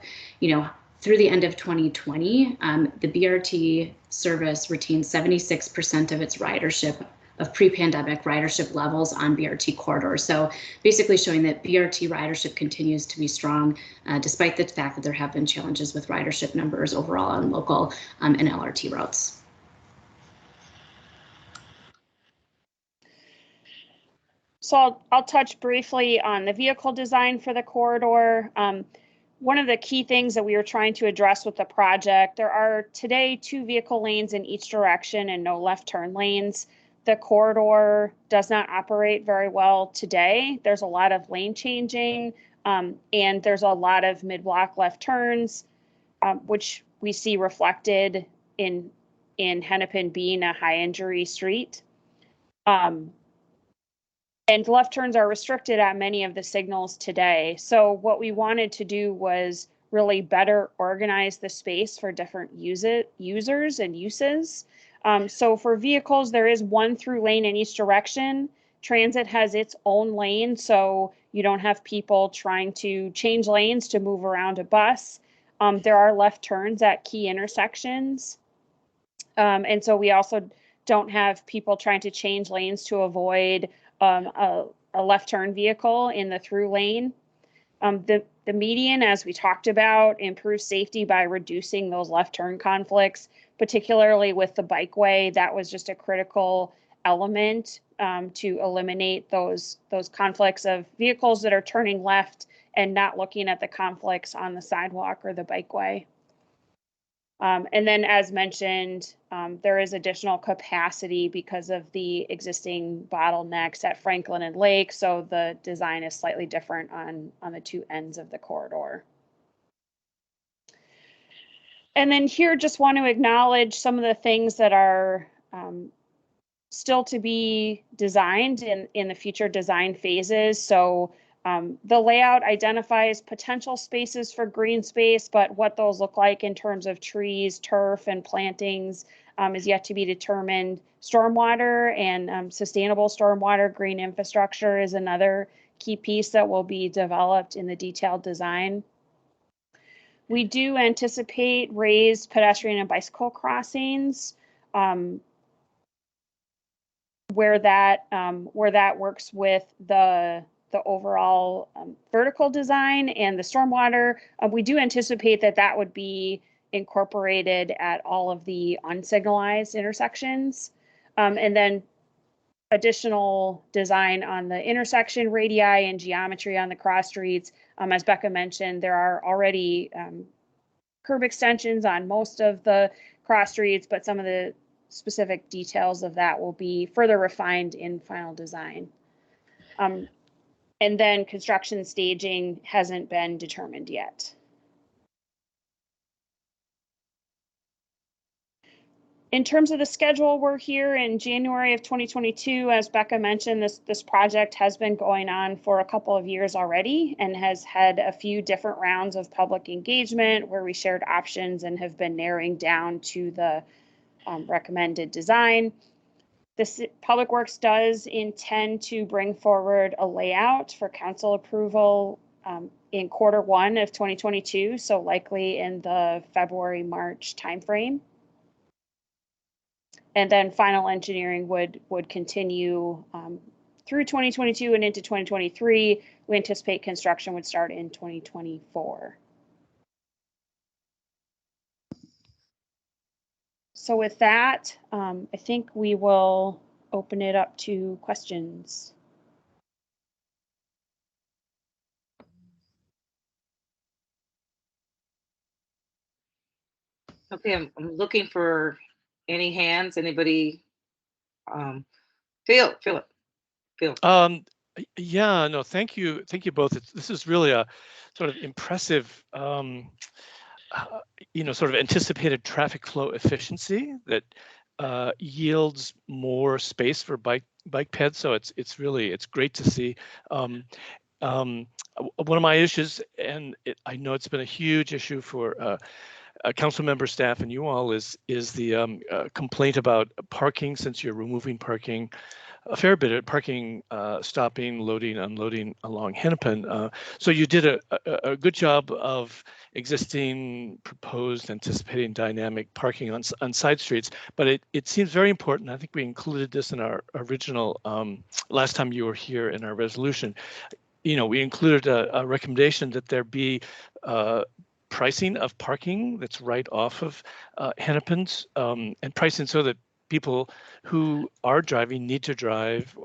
Speaker 9: through the end of 2020, the BRT service retained 76% of its ridership of pre-pandemic ridership levels on BRT corridors. So basically showing that BRT ridership continues to be strong, despite the fact that there have been challenges with ridership numbers overall on local and LRT routes.
Speaker 10: So I'll touch briefly on the vehicle design for the corridor. One of the key things that we are trying to address with the project, there are today 2 vehicle lanes in each direction and no left turn lanes. The corridor does not operate very well today. There's a lot of lane changing and there's a lot of mid-block left turns, which we see reflected in Hennepin being a high injury street. And left turns are restricted at many of the signals today. So what we wanted to do was really better organize the space for different users and uses. So for vehicles, there is 1 through lane in each direction. Transit has its own lane, so you don't have people trying to change lanes to move around a bus. There are left turns at key intersections. And so we also don't have people trying to change lanes to avoid a left turn vehicle in the through lane. The median, as we talked about, improves safety by reducing those left turn conflicts, particularly with the bikeway. That was just a critical element to eliminate those conflicts of vehicles that are turning left and not looking at the conflicts on the sidewalk or the bikeway. And then, as mentioned, there is additional capacity because of the existing bottlenecks at Franklin and Lake, so the design is slightly different on the 2 ends of the corridor. And then here, just want to acknowledge some of the things that are still to be designed in the future design phases. So the layout identifies potential spaces for green space, but what those look like in terms of trees, turf, and plantings is yet to be determined. Stormwater and sustainable stormwater green infrastructure is another key piece that will be developed in the detailed design. We do anticipate raised pedestrian and bicycle crossings where that works with the overall vertical design and the stormwater. We do anticipate that would be incorporated at all of the unsignalized intersections. And then additional design on the intersection radii and geometry on the cross streets. As Becca mentioned, there are already curb extensions on most of the cross streets, but some of the specific details of that will be further refined in final design. And then construction staging hasn't been determined yet. In terms of the schedule, we're here in January of 2022. As Becca mentioned, this project has been going on for a couple of years already and has had a few different rounds of public engagement where we shared options and have been narrowing down to the recommended design. The Public Works does intend to bring forward a layout for council approval in Q1 of 2022, so likely in the February-March timeframe. And then final engineering would continue through 2022 and into 2023. We anticipate construction would start in 2024. So with that, I think we will open it up to questions.
Speaker 2: Okay, I'm looking for any hands. Anybody? Phil.
Speaker 11: Yeah, no, thank you both. This is really a sort of impressive, sort of anticipated traffic flow efficiency that yields more space for bike peds. So it's great to see. One of my issues, and I know it's been a huge issue for council member staff and you all is the complaint about parking, since you're removing parking, a fair bit of parking, stopping, loading, unloading along Hennepin. So you did a good job of existing, proposed, anticipating dynamic parking on side streets, but it seems very important. I think we included this in our original, last time you were here in our resolution. You know, we included a recommendation that there be pricing of parking that's right off of Hennepin's, and pricing so that people who are driving, need to drive,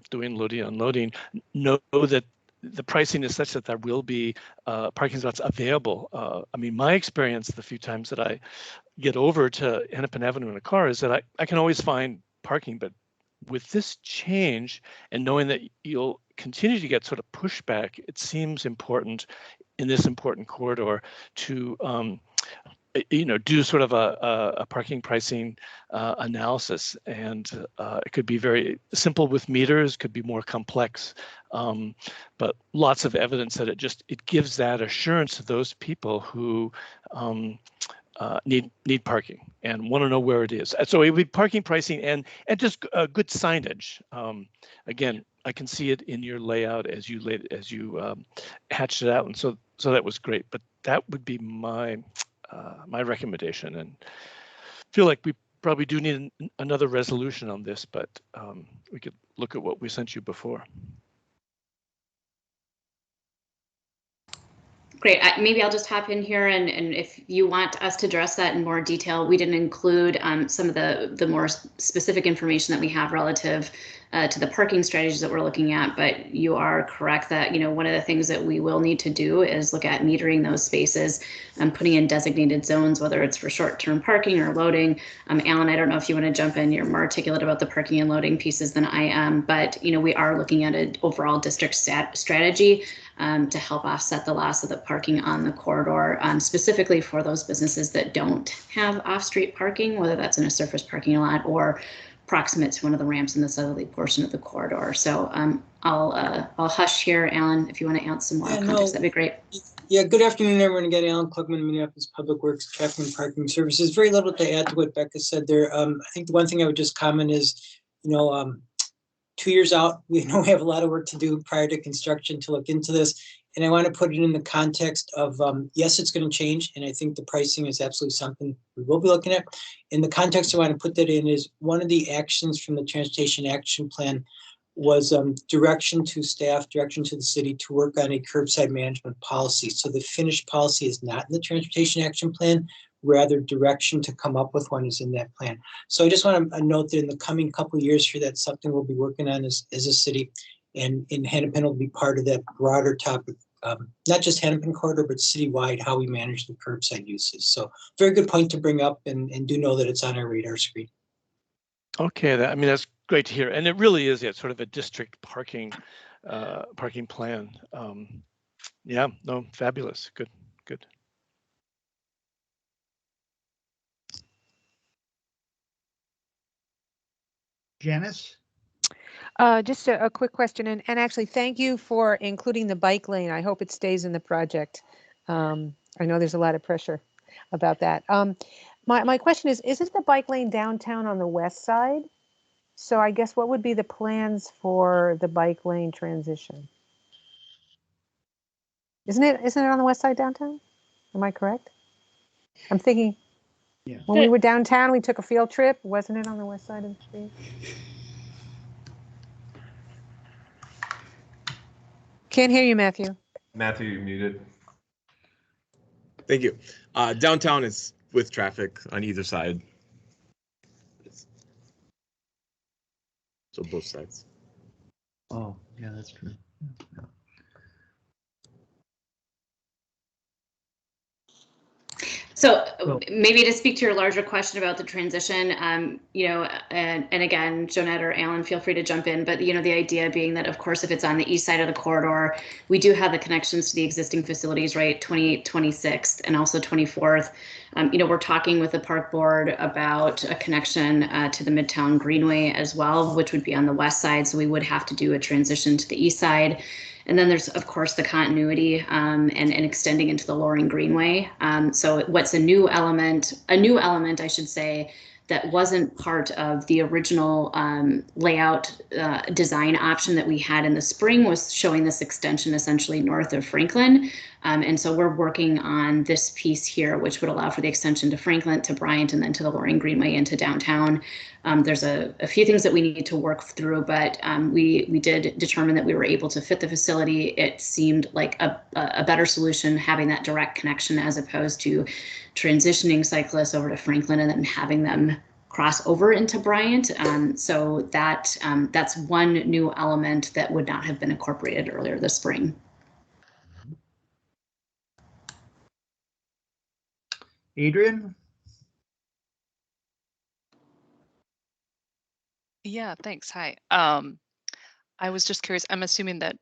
Speaker 11: doing loading, unloading, know that the pricing is such that there will be parking spots available. I mean, my experience the few times that I get over to Hennepin Avenue in a car is that I can always find parking, but with this change and knowing that you'll continue to get sort of pushback, it seems important in this important corridor to do sort of a parking pricing analysis, and it could be very simple with meters, could be more complex, but lots of evidence that it gives that assurance to those people who need parking and want to know where it is. So it would be parking pricing and just good signage. Again, I can see it in your layout as you hatched it out, and so that was great. But that would be my recommendation, and feel like we probably do need another resolution on this, but we could look at what we sent you before.
Speaker 9: Great. Maybe I'll just hop in here, and if you want us to address that in more detail, we didn't include some of the more specific information that we have relative to the parking strategies that we're looking at. But you are correct that one of the things that we will need to do is look at metering those spaces and putting in designated zones, whether it's for short-term parking or loading. Alan, I don't know if you want to jump in. You're more articulate about the parking and loading pieces than I am, but we are looking at an overall district strategy to help offset the loss of the parking on the corridor, specifically for those businesses that don't have off-street parking, whether that's in a surface parking lot or proximate to one of the ramps in the southerly portion of the corridor. So I'll hush here. Alan, if you want to add some more context, that'd be great.
Speaker 12: Yeah, good afternoon, everyone. Again, Alan Klugman, Minneapolis Public Works Traffic and Parking Services. Very little to add to what Becca said there. I think the one thing I would just comment is, 2 years out, we know we have a lot of work to do prior to construction to look into this. And I want to put it in the context of, yes, it's going to change. And I think the pricing is absolutely something we will be looking at. In the context I want to put that in is one of the actions from the Transportation Action Plan was direction to staff, direction to the city to work on a curbside management policy. So the finished policy is not in the Transportation Action Plan, rather direction to come up with one is in that plan. So I just want to note that in the coming couple of years here, that's something we'll be working on as a city, and in Hennepin will be part of that broader topic, not just Hennepin corridor, but citywide, how we manage the curbside uses. So very good point to bring up, and do know that it's on our radar screen.
Speaker 11: Okay, that's great to hear, and it really is sort of a district parking plan. Yeah, no, fabulous, good.
Speaker 1: Janice?
Speaker 5: Just a quick question, and actually thank you for including the bike lane. I hope it stays in the project. I know there's a lot of pressure about that. My question is, isn't the bike lane downtown on the west side? So I guess what would be the plans for the bike lane transition? Isn't it on the west side downtown? Am I correct? I'm thinking, yeah. When we were downtown, we took a field trip. Wasn't it on the west side of the street? Can't hear you, Matthew.
Speaker 13: Matthew, you're muted.
Speaker 14: Thank you. Downtown is with traffic on either side. So both sides.
Speaker 1: Oh, yeah, that's true. Yeah.
Speaker 9: So maybe to speak to your larger question about the transition, and again, Jonette or Alan, feel free to jump in, but the idea being that, of course, if it's on the east side of the corridor, we do have the connections to the existing facilities, right? 28th, 26th, and also 24th. We're talking with the park board about a connection to the Midtown Greenway as well, which would be on the west side. So we would have to do a transition to the east side. And then there's, of course, the continuity and extending into the Loring Greenway. So what's a new element, I should say, that wasn't part of the original layout design option that we had in the spring was showing this extension essentially north of Franklin. And so we're working on this piece here, which would allow for the extension to Franklin, to Bryant, and then to the Loring Greenway into downtown. There's a few things that we need to work through, but we did determine that we were able to fit the facility. It seemed like a better solution having that direct connection as opposed to transitioning cyclists over to Franklin and then having them cross over into Bryant. So that's one new element that would not have been incorporated earlier this spring.
Speaker 1: Adrian?
Speaker 8: Yeah, thanks. Hi. I was just curious. I'm assuming that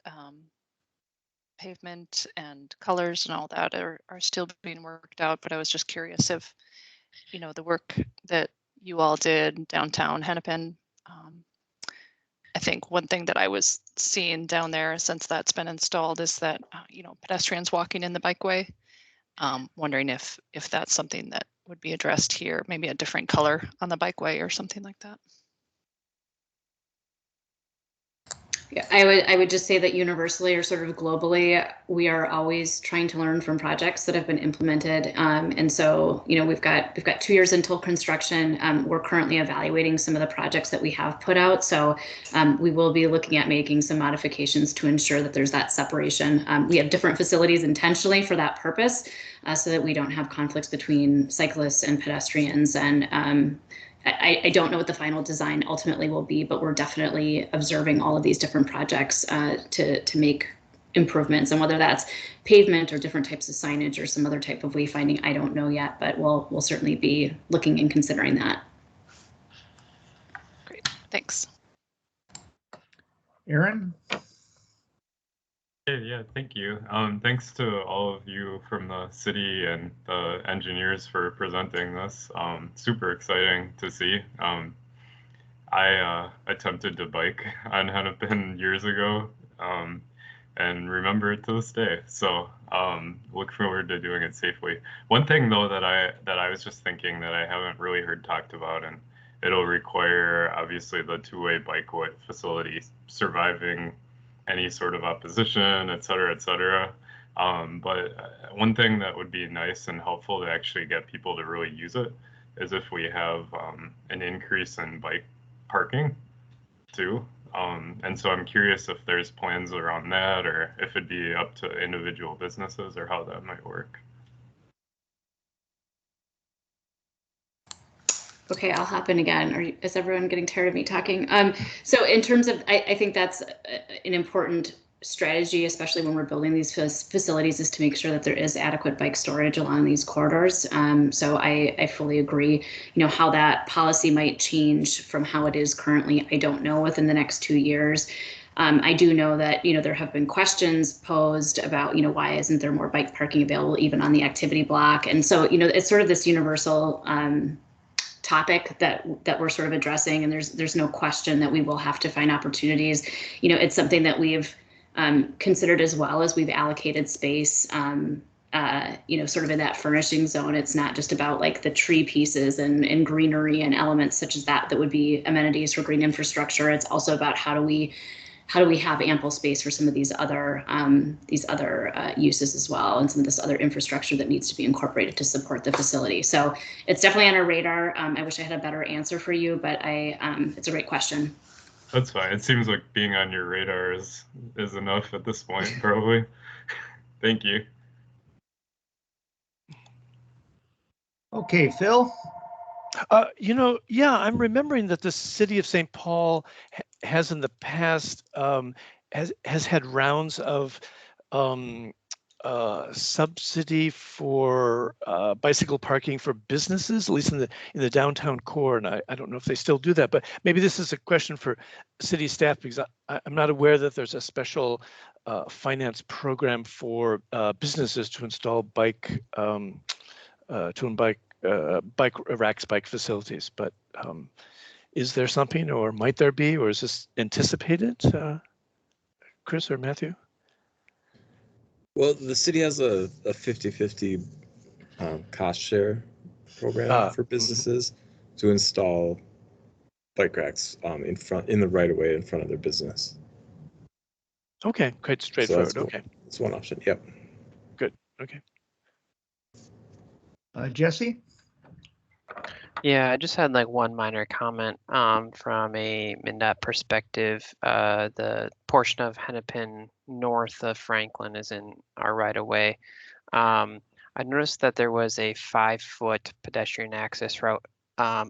Speaker 8: pavement and colors and all that are still being worked out, but I was just curious if, you know, the work that you all did downtown Hennepin. I think one thing that I was seeing down there since that's been installed is that, you know, pedestrians walking in the bikeway. Wondering if that's something that would be addressed here, maybe a different color on the bikeway or something like that.
Speaker 9: Yeah, I would just say that universally or sort of globally, we are always trying to learn from projects that have been implemented. And so, you know, we've got 2 years until construction. We're currently evaluating some of the projects that we have put out. So we will be looking at making some modifications to ensure that there's that separation. We have different facilities intentionally for that purpose, so that we don't have conflicts between cyclists and pedestrians. And I don't know what the final design ultimately will be, but we're definitely observing all of these different projects to make improvements. And whether that's pavement or different types of signage or some other type of wayfinding, I don't know yet, but we'll certainly be looking and considering that.
Speaker 8: Great, thanks.
Speaker 1: Aaron?
Speaker 4: Yeah, thank you. Thanks to all of you from the city and the engineers for presenting this. Super exciting to see. I attempted to bike on Hennepin years ago and remember it to this day. So look forward to doing it safely. One thing though that I was just thinking that I haven't really heard talked about, and it'll require obviously the two-way bike facility surviving any sort of opposition, et cetera, et cetera. But one thing that would be nice and helpful to actually get people to really use it is if we have an increase in bike parking too. And so I'm curious if there's plans around that, or if it'd be up to individual businesses, or how that might work.
Speaker 9: Okay, I'll hop in again. Is everyone getting tired of me talking? So in terms of, I think that's an important strategy, especially when we're building these facilities, is to make sure that there is adequate bike storage along these corridors. So I fully agree. You know, how that policy might change from how it is currently, I don't know within the next 2 years. I do know that, you know, there have been questions posed about, you know, why isn't there more bike parking available even on the activity block? And so, you know, it's sort of this universal topic that we're sort of addressing, and there's no question that we will have to find opportunities. You know, it's something that we've considered as well as we've allocated space, you know, sort of in that furnishing zone. It's not just about like the tree pieces and greenery and elements such as that would be amenities for green infrastructure. It's also about how do we have ample space for some of these other uses as well, and some of this other infrastructure that needs to be incorporated to support the facility. So it's definitely on our radar. I wish I had a better answer for you, but it's a great question.
Speaker 4: That's fine. It seems like being on your radar is enough at this point, probably. Thank you.
Speaker 1: Okay, Phil?
Speaker 11: You know, yeah, I'm remembering that the city of St. Paul has in the past has had rounds of subsidy for bicycle parking for businesses, at least in the downtown core. And I don't know if they still do that, but maybe this is a question for city staff, because I'm not aware that there's a special finance program for businesses to install bike racks, bike facilities. But is there something, or might there be, or is this anticipated, Chris or Matthew?
Speaker 14: Well, the city has a 50-50 cost share program for businesses to install bike racks in the right of way in front of their business.
Speaker 11: Okay, quite straightforward. Okay,
Speaker 14: it's one option. Yep.
Speaker 11: good. Okay.
Speaker 1: Jesse?
Speaker 13: Yeah, I just had like one minor comment from a MnDOT perspective. The portion of Hennepin north of Franklin is in our right of way. I noticed that there was a 5-foot pedestrian access route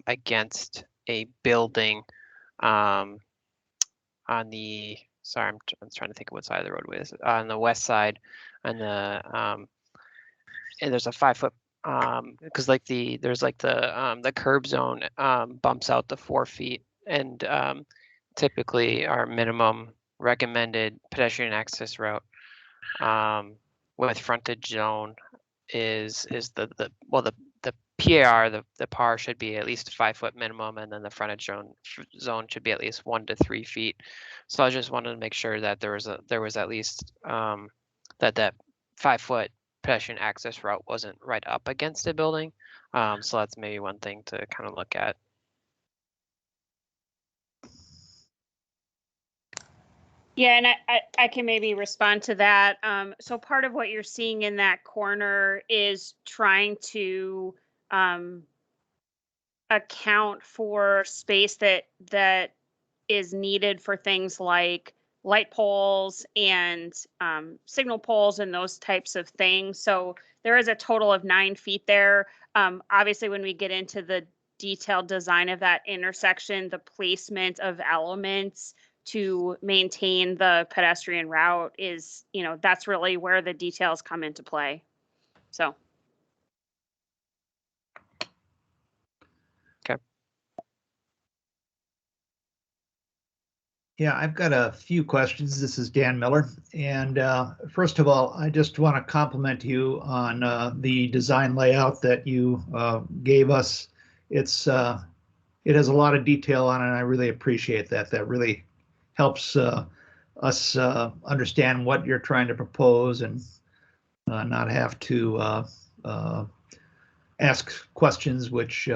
Speaker 13: against a building on the, sorry, I'm trying to think of what side of the roadway is. On the west side, and and there's a 5-foot because like there's like the curb zone bumps out to 4 feet, and typically our minimum recommended pedestrian access route with frontage zone is the PAR, the PAR should be at least a 5-foot minimum, and then the frontage zone should be at least 1 to 3 feet. So I just wanted to make sure that there was at least that 5-foot pedestrian access route wasn't right up against a building. So that's maybe one thing to kind of look at.
Speaker 10: Yeah, and I can maybe respond to that. So part of what you're seeing in that corner is trying to account for space that is needed for things like light poles and signal poles and those types of things. So there is a total of 9 feet there. Obviously, when we get into the detailed design of that intersection, the placement of elements to maintain the pedestrian route is, that's really where the details come into play. So.
Speaker 13: Okay.
Speaker 1: Yeah, I've got a few questions. This is Dan Miller. And first of all, I just want to compliment you on the design layout that you gave us. It has a lot of detail on it, and I really appreciate that. That really helps us understand what you're trying to propose and not have to ask questions which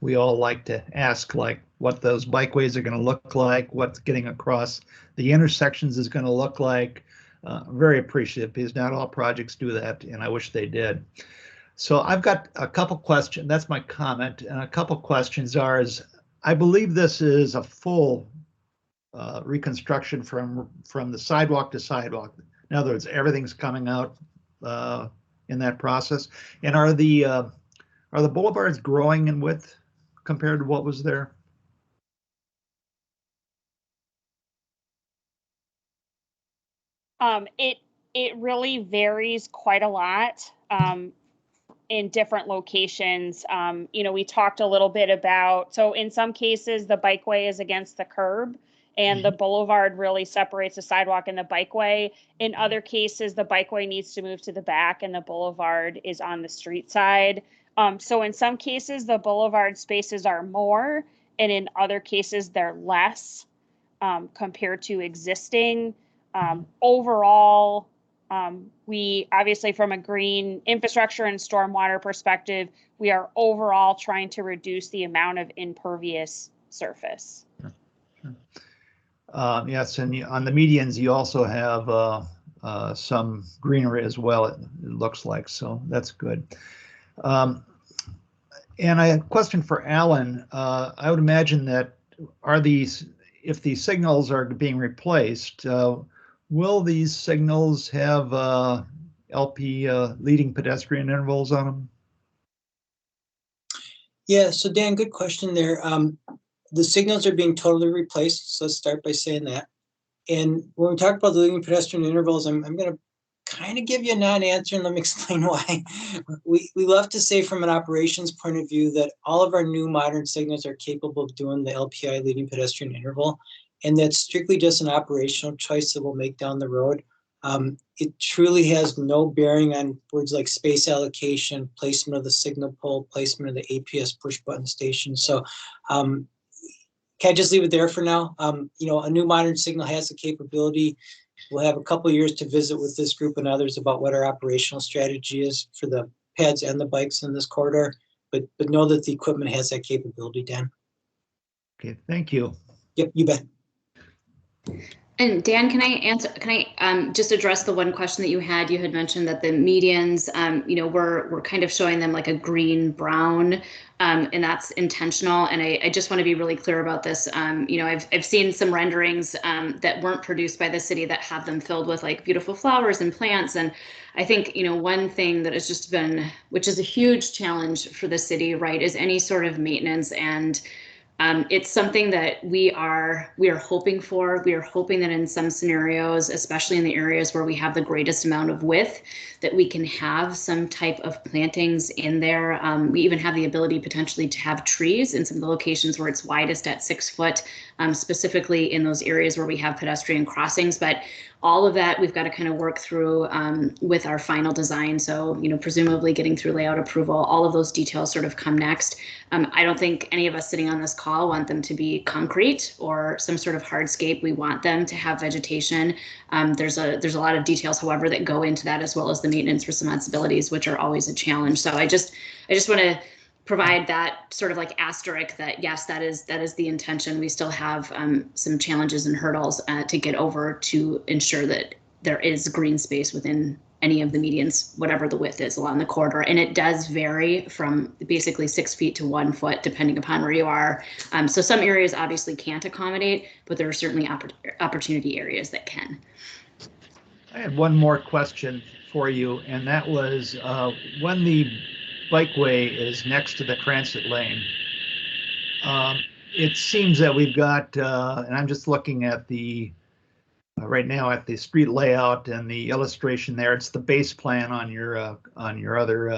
Speaker 1: we all like to ask, like what those bikeways are going to look like, what's getting across the intersections is going to look like. Very appreciative, because not all projects do that, and I wish they did. So I've got a couple questions. That's my comment, and a couple questions are: I believe this is a full reconstruction from the sidewalk to sidewalk. In other words, everything's coming out in that process. And are the boulevards growing in width compared to what was there?
Speaker 10: It really varies quite a lot in different locations. We talked a little bit about, so in some cases the bikeway is against the curb and the boulevard really separates the sidewalk and the bikeway. In other cases, the bikeway needs to move to the back and the boulevard is on the street side. So in some cases, the boulevard spaces are more, and in other cases, they're less compared to existing. Overall, we obviously, from a green infrastructure and stormwater perspective, we are overall trying to reduce the amount of impervious surface.
Speaker 1: Yes, and on the medians, you also have some greenery as well, it looks like, so that's good. And I have a question for Alan. I would imagine that if these signals are being replaced, will these signals have LP leading pedestrian intervals on them?
Speaker 12: Yeah, so Dan, good question there. The signals are being totally replaced, so let's start by saying that. And when we talk about the leading pedestrian intervals, I'm going to kind of give you a non-answer, and let me explain why. We love to say from an operations point of view that all of our new modern signals are capable of doing the LPI leading pedestrian interval, and that's strictly just an operational choice that we'll make down the road. It truly has no bearing on words like space allocation, placement of the signal pole, placement of the APS push button station. So can I just leave it there for now? A new modern signal has the capability We'll have a couple years to visit with this group and others about what our operational strategy is for the pads and the bikes in this corridor, but know that the equipment has that capability, Dan.
Speaker 1: Okay, thank you.
Speaker 12: Yep, you bet.
Speaker 9: And Dan, can I just address the one question that you had? You had mentioned that the medians, we're kind of showing them like a green brown, and that's intentional. And I just want to be really clear about this. I've seen some renderings that weren't produced by the city that have them filled with like beautiful flowers and plants. And I think, one thing that has just been, which is a huge challenge for the city, right, is any sort of maintenance. And it's something that we are hoping for. We are hoping that in some scenarios, especially in the areas where we have the greatest amount of width, that we can have some type of plantings in there. We even have the ability potentially to have trees in some of the locations where it's widest at 6 foot, specifically in those areas where we have pedestrian crossings. But all of that we've got to kind of work through with our final design. So, presumably getting through layout approval, all of those details sort of come next. I don't think any of us sitting on this call want them to be concrete or some sort of hardscape. We want them to have vegetation. There's a lot of details, however, that go into that, as well as the maintenance responsibilities, which are always a challenge. So I just want to provide that sort of like asterisk that yes, that is the intention. We still have some challenges and hurdles to get over to ensure that there is green space within any of the medians, whatever the width is along the corridor. And it does vary from basically 6 feet to 1 foot, depending upon where you are. So some areas obviously can't accommodate, but there are certainly opportunity areas that can.
Speaker 1: I had one more question for you, and that was when the bikeway is next to the transit lane, it seems that we've got, and I'm just looking at the right now at the street layout and the illustration there. It's the base plan on your other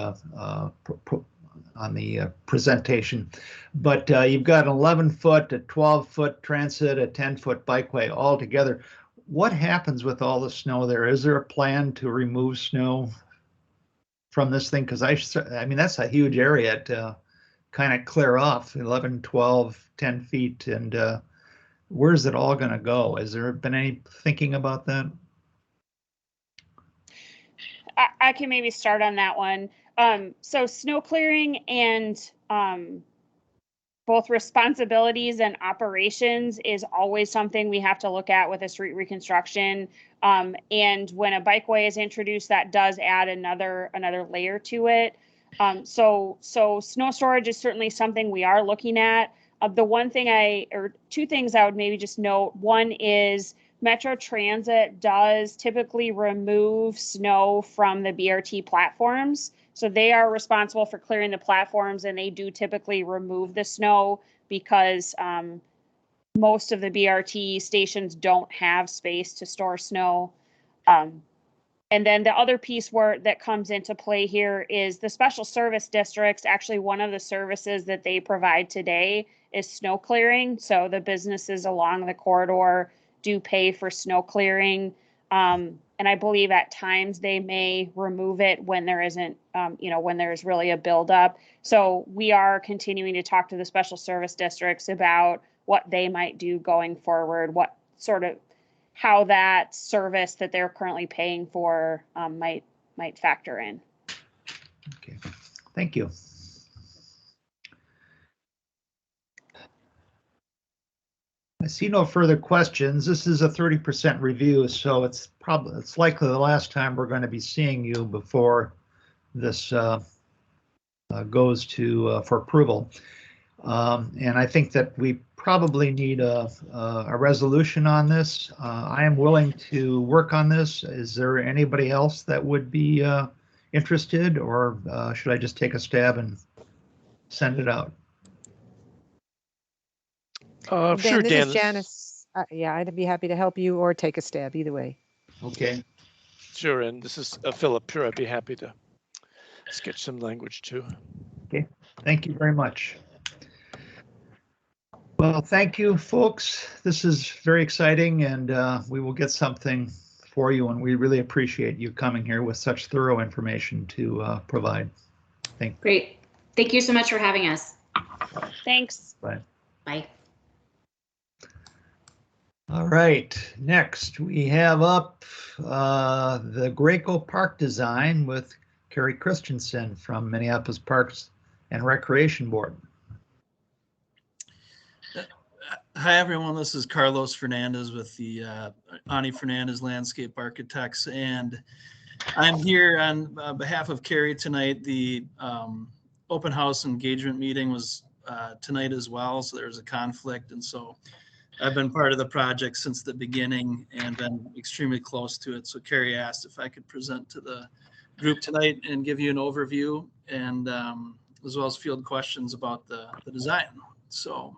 Speaker 1: on the presentation, but you've got an 11-foot, a 12-foot transit, a 10-foot bikeway all together. What happens with all the snow there? Is there a plan to remove snow from this thing? Because I mean, that's a huge area to kind of clear off, 11, 12, 10 feet. And where's it all going to go? Has there been any thinking about that?
Speaker 10: I can maybe start on that one. So snow clearing and both responsibilities and operations is always something we have to look at with a street reconstruction. And when a bikeway is introduced, that does add another layer to it. So snow storage is certainly something we are looking at. The one thing or two things I would maybe just note. One is Metro Transit does typically remove snow from the BRT platforms. So they are responsible for clearing the platforms, and they do typically remove the snow because most of the BRT stations don't have space to store snow. And then the other piece that comes into play here is the special service districts. Actually, one of the services that they provide today is snow clearing. So the businesses along the corridor do pay for snow clearing. And I believe at times they may remove it when there isn't, when there's really a buildup. So we are continuing to talk to the special service districts about what they might do going forward, what sort of, how that service that they're currently paying for might factor in.
Speaker 1: Okay, thank you. I see no further questions. This is a 30% review, so it's likely the last time we're going to be seeing you before this goes to for approval. And I think that we probably need a resolution on this. I am willing to work on this. Is there anybody else that would be interested, or should I just take a stab and send it out?
Speaker 11: Sure,
Speaker 5: this
Speaker 11: Dan.
Speaker 5: is Janice. Yeah, I'd be happy to help you or take a stab, either way.
Speaker 1: Okay.
Speaker 11: Sure, and this is Philip. Sure, I'd be happy to sketch some language too.
Speaker 1: Okay, thank you very much. Well, thank you, folks. This is very exciting, and we will get something for you, and we really appreciate you coming here with such thorough information to provide.
Speaker 9: Great. Thank you so much for having us.
Speaker 10: Thanks.
Speaker 1: Bye.
Speaker 9: Bye.
Speaker 1: All right, next we have up the Graco Park design with Carrie Christensen from Minneapolis Parks and Recreation Board.
Speaker 15: Hi, everyone. This is Carlos Fernandez with the Ani Fernandez Landscape Architects, and I'm here on behalf of Carrie tonight. The open house engagement meeting was tonight as well, so there's a conflict, and so I've been part of the project since the beginning and been extremely close to it. So Carrie asked if I could present to the group tonight and give you an overview, and as well as field questions about the design. So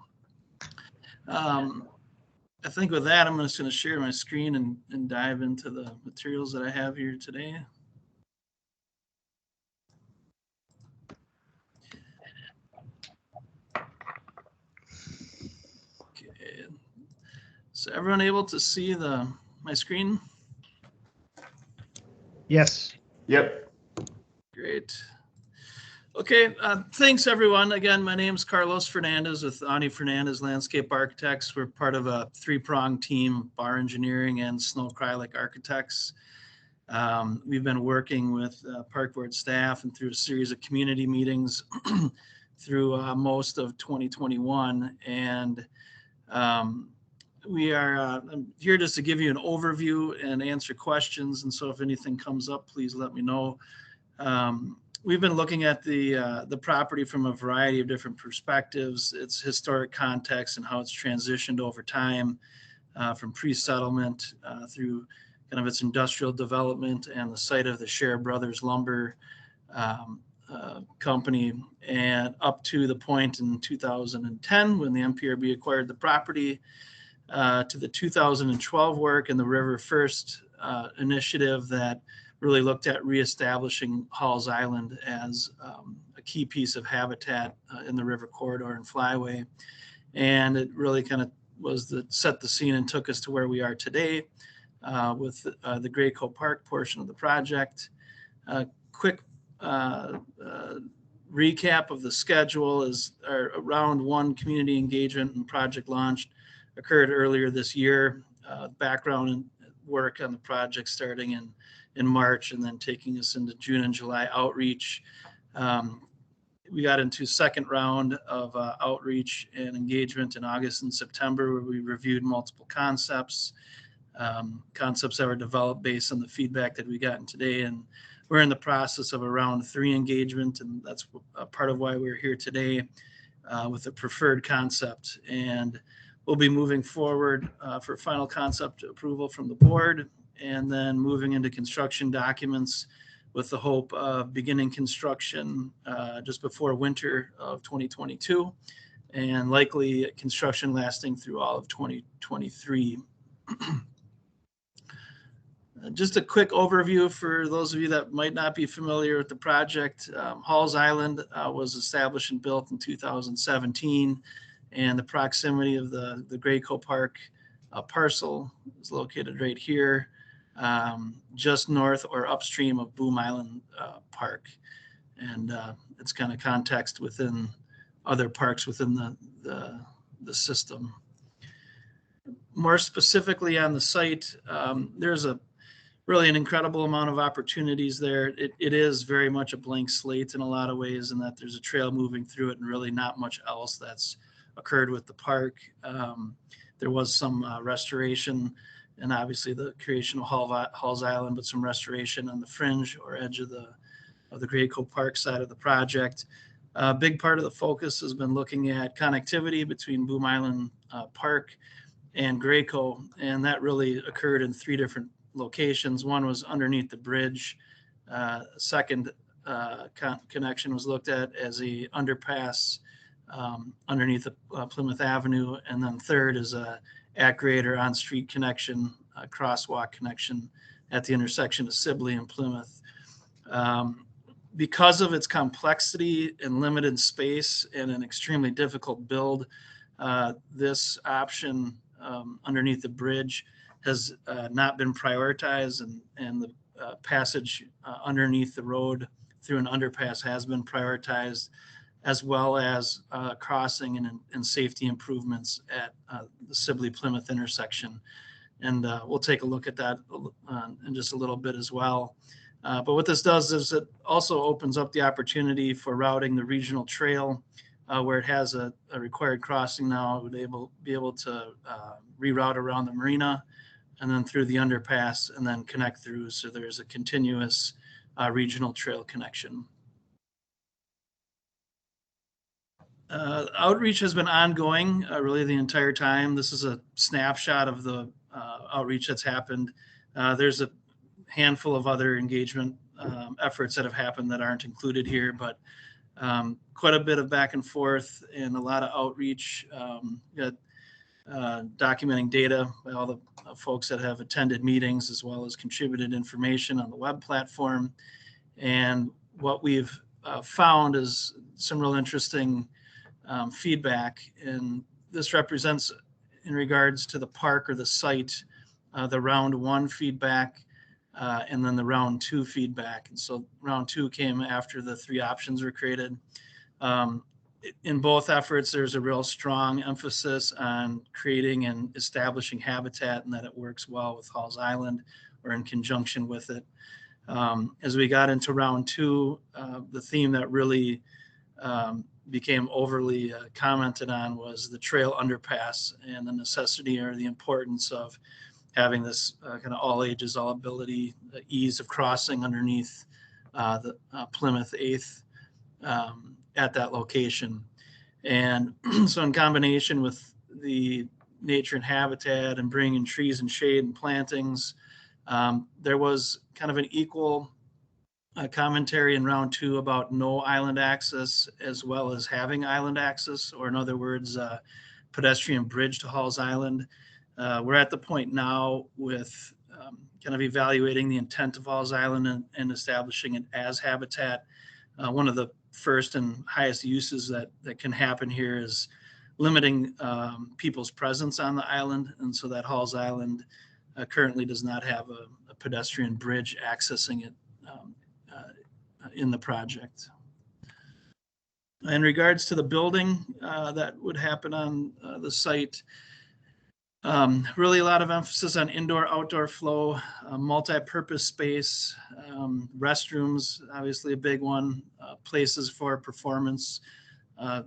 Speaker 15: I think with that, I'm just going to share my screen and dive into the materials that I have here today. Okay. So everyone able to see my screen?
Speaker 1: Yes.
Speaker 4: Yep.
Speaker 15: Great. Okay, thanks everyone. Again, my name is Carlos Fernandez with Ani Fernandez Landscape Architects. We're part of a three-pronged team, Bar Engineering and Snow Krylik Architects. We've been working with Park Board staff and through a series of community meetings through most of 2021. And we are I'm here just to give you an overview and answer questions. And so if anything comes up, please let me know. We've been looking at the property from a variety of different perspectives, its historic context and how it's transitioned over time from pre-settlement through kind of its industrial development and the site of the Scher Brothers Lumber company, and up to the point in 2010 when the MPRB acquired the property, to the 2012 work and the River First initiative that really looked at reestablishing Halls Island as a key piece of habitat in the river corridor and flyway. And it really kind of was set the scene and took us to where we are today with the Graco Park portion of the project. Quick recap of the schedule is our round one community engagement and project launch occurred earlier this year. Background and work on the project starting in March and then taking us into June and July outreach. We got into second round of outreach and engagement in August and September, where we reviewed multiple concepts that were developed based on the feedback that we gotten today. And we're in the process of a round 3 engagement, and that's a part of why we're here today with a preferred concept. And we'll be moving forward for final concept approval from the board, and then moving into construction documents with the hope of beginning construction just before winter of 2022, and likely construction lasting through all of 2023. Just a quick overview for those of you that might not be familiar with the project. Halls Island was established and built in 2017, and the proximity of the Graco Park parcel is located right here, just north or upstream of Boom Island Park. And it's kind of context within other parks within the system. More specifically on the site, there's really an incredible amount of opportunities there. It is very much a blank slate in a lot of ways, in that there's a trail moving through it and really not much else that's occurred with the park. There was some restoration and obviously the creation of Halls Island, but some restoration on the fringe or edge of the Graco Park side of the project. A big part of the focus has been looking at connectivity between Boom Island Park and Graco, and that really occurred in 3 different locations. One was underneath the bridge. Second connection was looked at as a underpass underneath Plymouth Avenue, and then third is a at-grade or on-street connection, a crosswalk connection at the intersection of Sibley and Plymouth. Because of its complexity and limited space and an extremely difficult build, this option underneath the bridge has not been prioritized, and the passage underneath the road through an underpass has been prioritized. as well as crossing and safety improvements at the Sibley-Plymouth intersection. And we'll take a look at that in just a little bit as well. But what this does is it also opens up the opportunity for routing the regional trail where it has a required crossing now. It would be able to reroute around the marina and then through the underpass and then connect through. So there's a continuous regional trail connection. Outreach has been ongoing really the entire time. This is a snapshot of the outreach that's happened. There's a handful of other engagement efforts that have happened that aren't included here, but quite a bit of back and forth and a lot of outreach, documenting data by all the folks that have attended meetings as well as contributed information on the web platform. And what we've found is some real interesting feedback, and this represents in regards to the park or the site, the round 1 feedback and then the round 2 feedback. And so round 2 came after the 3 options were created. In both efforts, there's a real strong emphasis on creating and establishing habitat and that it works well with Halls Island or in conjunction with it. As we got into round 2, the theme that really became overly commented on was the trail underpass and the necessity or the importance of having this kind of all ages, all ability, ease of crossing underneath the Plymouth 8th at that location. And so in combination with the nature and habitat and bringing trees and shade and plantings, there was kind of an equal commentary in round 2 about no island access as well as having island access, or in other words, pedestrian bridge to Halls Island. We're at the point now with kind of evaluating the intent of Halls Island and establishing it as habitat. One of the first and highest uses that can happen here is limiting people's presence on the island. And so that Halls Island currently does not have a pedestrian bridge accessing it in the project. In regards to the building that would happen on the site, really a lot of emphasis on indoor-outdoor flow, multi-purpose space, restrooms, obviously a big one, places for performance, kind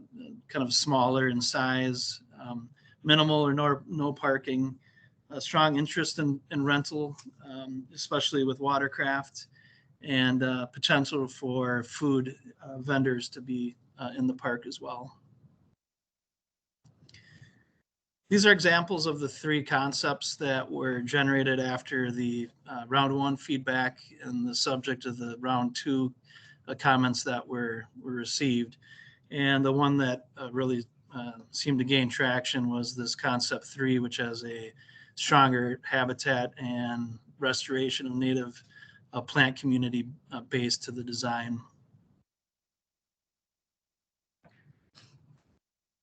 Speaker 15: of smaller in size, minimal or no parking, a strong interest in rental, especially with watercraft, and potential for food vendors to be in the park as well. These are examples of the 3 concepts that were generated after the round 1 feedback and the subject of the round 2 comments that were received. And the one that really seemed to gain traction was this concept 3, which has a stronger habitat and restoration of native plant community base to the design.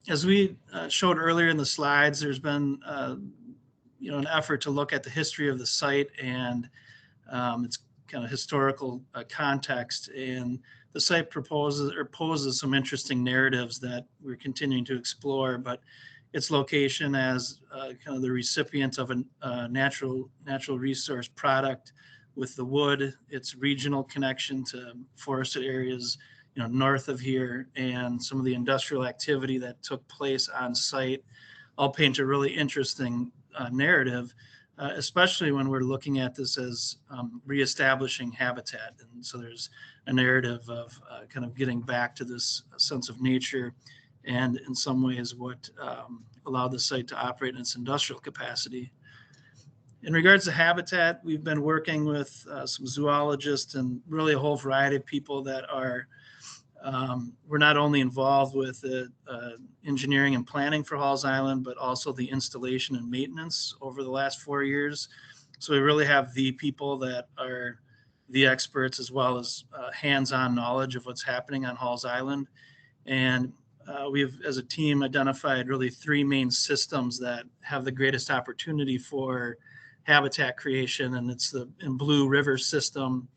Speaker 15: As we showed earlier in the slides, there's been an effort to look at the history of the site and its kind of historical context. And the site poses some interesting narratives that we're continuing to explore, but its location as kind of the recipient of a natural resource product with the wood, its regional connection to forested areas north of here, and some of the industrial activity that took place on site all paint a really interesting narrative, especially when we're looking at this as reestablishing habitat. And so there's a narrative of kind of getting back to this sense of nature, and in some ways what allowed the site to operate in its industrial capacity. In regards to habitat, we've been working with some zoologists and really a whole variety of people that are we're not only involved with the engineering and planning for Halls Island, but also the installation and maintenance over the last 4 years. So we really have the people that are the experts as well as hands-on knowledge of what's happening on Halls Island. And we've, as a team, identified really 3 main systems that have the greatest opportunity for habitat creation. And it's the in blue river system,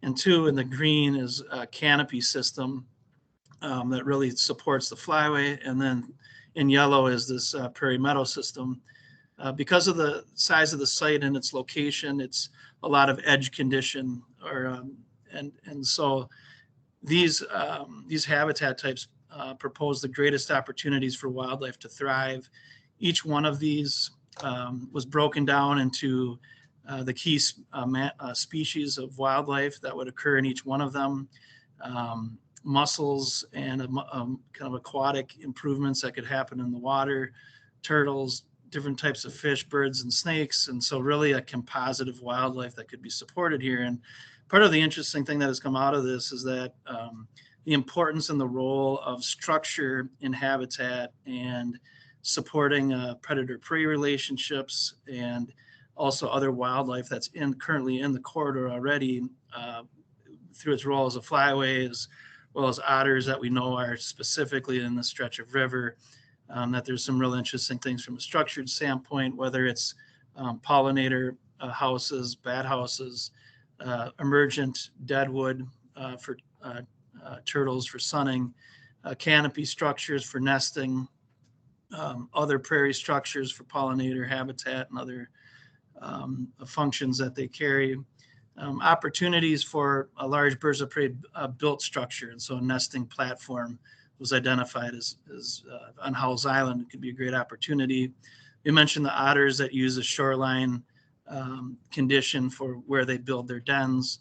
Speaker 15: and 2 in the green is a canopy system. that really supports the flyway. And then in yellow is this prairie meadow system. Because of the size of the site and its location, it's a lot of edge condition, and so these habitat types propose the greatest opportunities for wildlife to thrive. Each one of these was broken down into the key species of wildlife that would occur in each one of them, mussels and kind of aquatic improvements that could happen in the water, turtles, different types of fish, birds, and snakes. And so really a composite of wildlife that could be supported here. And part of the interesting thing that has come out of this is that the importance and the role of structure in habitat and supporting predator-prey relationships, and also other wildlife that's currently in the corridor already through its role as a flyway, as well as otters that we know are specifically in the stretch of river. That there's some real interesting things from a structured standpoint, whether it's pollinator houses, bat houses, emergent deadwood for turtles for sunning, canopy structures for nesting, other prairie structures for pollinator habitat and other functions that they carry, opportunities for a large birds of prey built structure. And so a nesting platform was identified as on Howells Island. It could be a great opportunity. You mentioned the otters that use a shoreline condition for where they build their dens,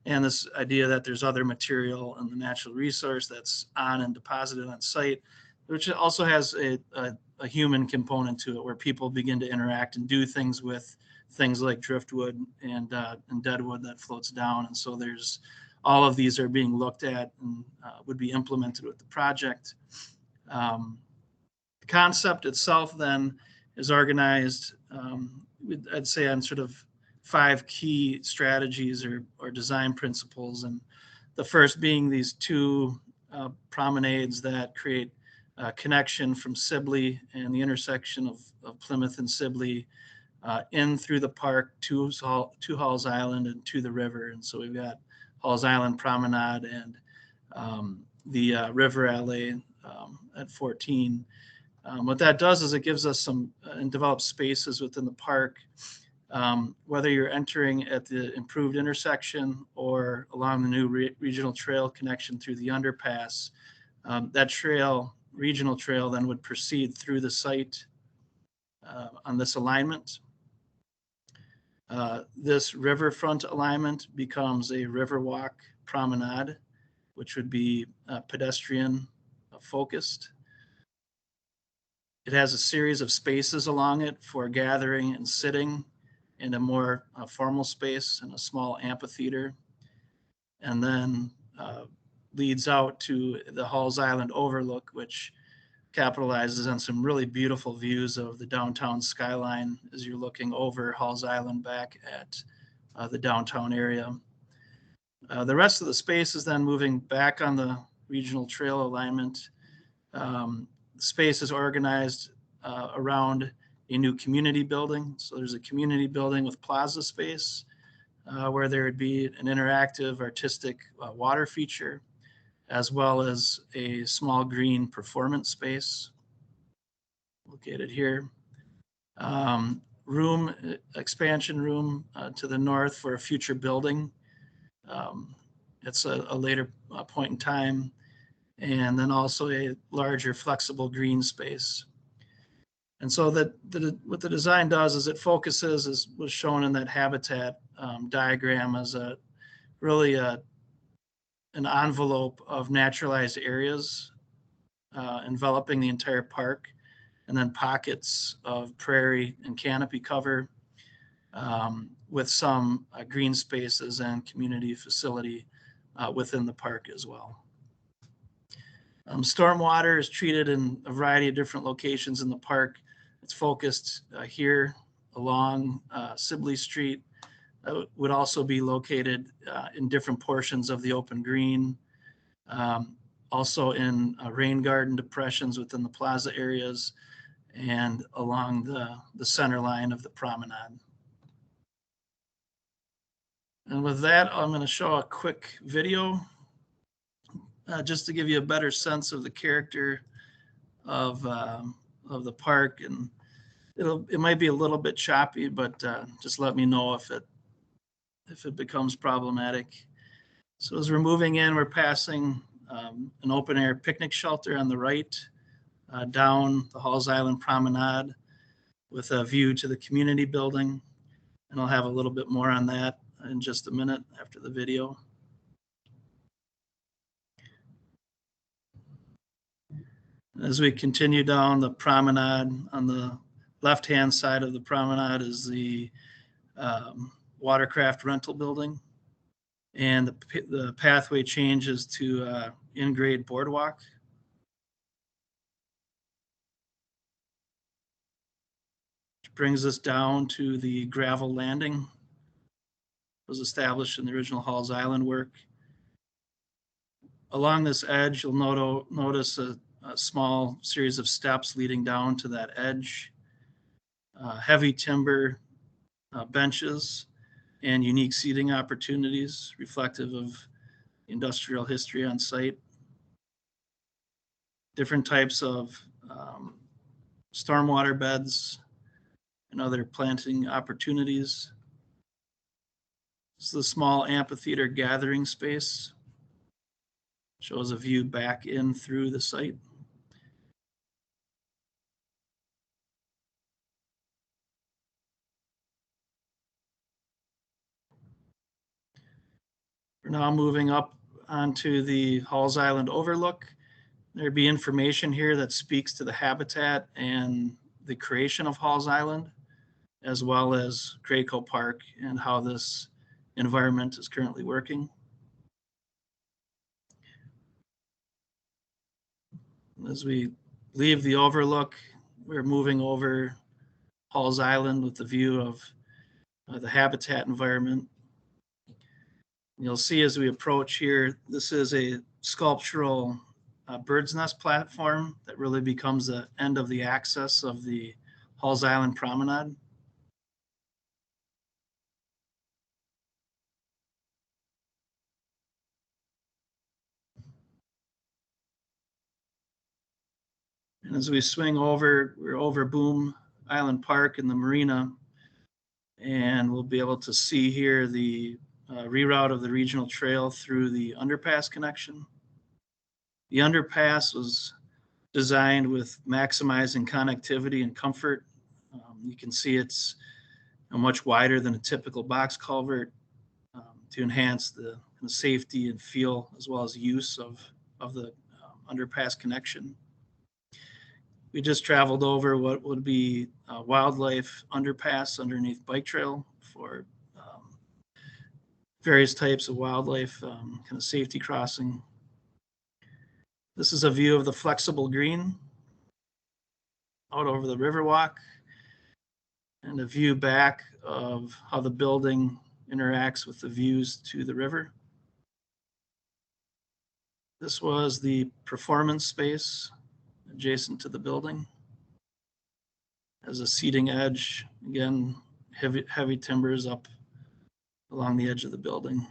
Speaker 15: and this idea that there's other material and the natural resource that's on and deposited on site, which also has a human component to it, where people begin to interact and do things with things like driftwood and deadwood that floats down. And so there's all of these are being looked at and would be implemented with the project. The concept itself then is organized, I'd say, on sort of 5 key strategies or design principles. And the first being these 2 promenades that create a connection from Sibley and the intersection of Plymouth and Sibley in through the park to Howells Island and to the river. And so we've got Howells Island Promenade and the River Alley at 14. What that does is it gives us some and develops spaces within the park, whether you're entering at the improved intersection or along the new regional trail connection through the underpass. That regional trail then would proceed through the site on this alignment. This riverfront alignment becomes a Riverwalk promenade, which would be pedestrian focused. It has a series of spaces along it for gathering and sitting in a more formal space and a small amphitheater, and then leads out to the Howells Island overlook, which capitalizes on some really beautiful views of the downtown skyline as you're looking over Howells Island back at the downtown area. The rest of the space is then moving back on the regional trail alignment. Space is organized around a new community building. So there's a community building with plaza space where there would be an interactive artistic water feature, as well as a small green performance space located here. Expansion room to the north for a future building. It's a later point in time. And then also a larger flexible green space. And so what the design does is it focuses, as was shown in that habitat diagram, as really an envelope of naturalized areas enveloping the entire park, and then pockets of prairie and canopy cover with some green spaces and community facility within the park as well. Stormwater is treated in a variety of different locations in the park. It's focused here along Sibley Street. Would also be located in different portions of the open green, also in rain garden depressions within the plaza areas, and along the center line of the promenade. And with that, I'm going to show a quick video just to give you a better sense of the character of the park. And it might be a little bit choppy, but just let me know if it becomes problematic. So as we're moving in, we're passing an open air picnic shelter on the right, down the Halls Island Promenade with a view to the community building. And I'll have a little bit more on that in just a minute after the video. As we continue down the promenade, on the left-hand side of the promenade is the watercraft rental building. And the pathway changes to in-grade boardwalk. Which brings us down to the gravel landing. It was established in the original Halls Island work. Along this edge, you'll notice a small series of steps leading down to that edge. Heavy timber benches and unique seating opportunities reflective of industrial history on site. Different types of stormwater beds and other planting opportunities. This is a small amphitheater gathering space. Shows a view back in through the site. We're now moving up onto the Halls Island overlook. There'd be information here that speaks to the habitat and the creation of Halls Island, as well as Graco Park and how this environment is currently working. As we leave the overlook, we're moving over Halls Island with the view of the habitat environment. You'll see as we approach here, this is a sculptural bird's nest platform that really becomes the end of the access of the Halls Island Promenade. And as we swing over, we're over Boom Island Park and the marina, and we'll be able to see here the reroute of the regional trail through the underpass connection. The underpass was designed with maximizing connectivity and comfort. You can see it's much wider than a typical box culvert to enhance the safety and feel as well as use of the underpass connection. We just traveled over what would be a wildlife underpass underneath bike trail for various types of wildlife kind of safety crossing. This is a view of the flexible green out over the Riverwalk and a view back of how the building interacts with the views to the river. This was the performance space adjacent to the building. As a seating edge, again, heavy timbers up along the edge of the building.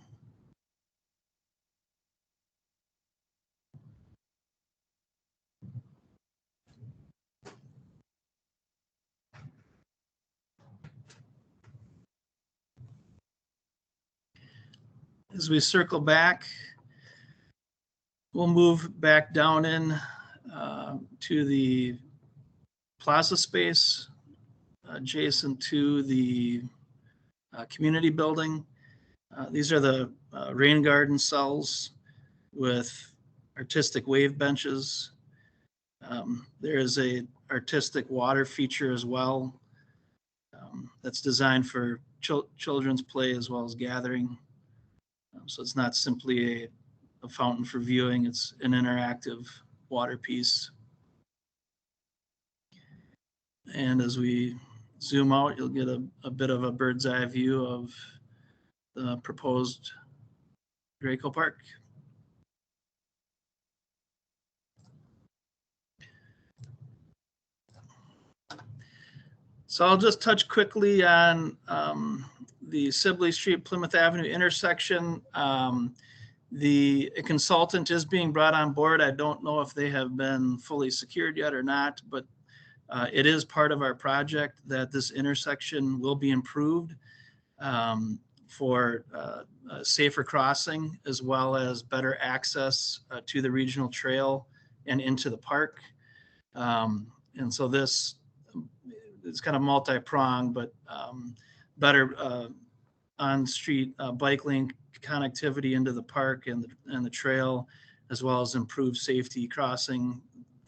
Speaker 15: As we circle back, we'll move back down in to the plaza space adjacent to the community building. These are the rain garden cells with artistic wave benches. There is a artistic water feature as well that's designed for children's play as well as gathering. So it's not simply a fountain for viewing, it's an interactive water piece. And as we zoom out, you'll get a bit of a bird's eye view of the proposed Graco Park. So I'll just touch quickly on the Sibley Street, Plymouth Avenue intersection. The consultant is being brought on board. I don't know if they have been fully secured yet or not, but it is part of our project that this intersection will be improved for safer crossing, as well as better access to the regional trail and into the park. And so this is kind of multi-pronged, but better on-street bike lane connectivity into the park and the trail, as well as improved safety crossing.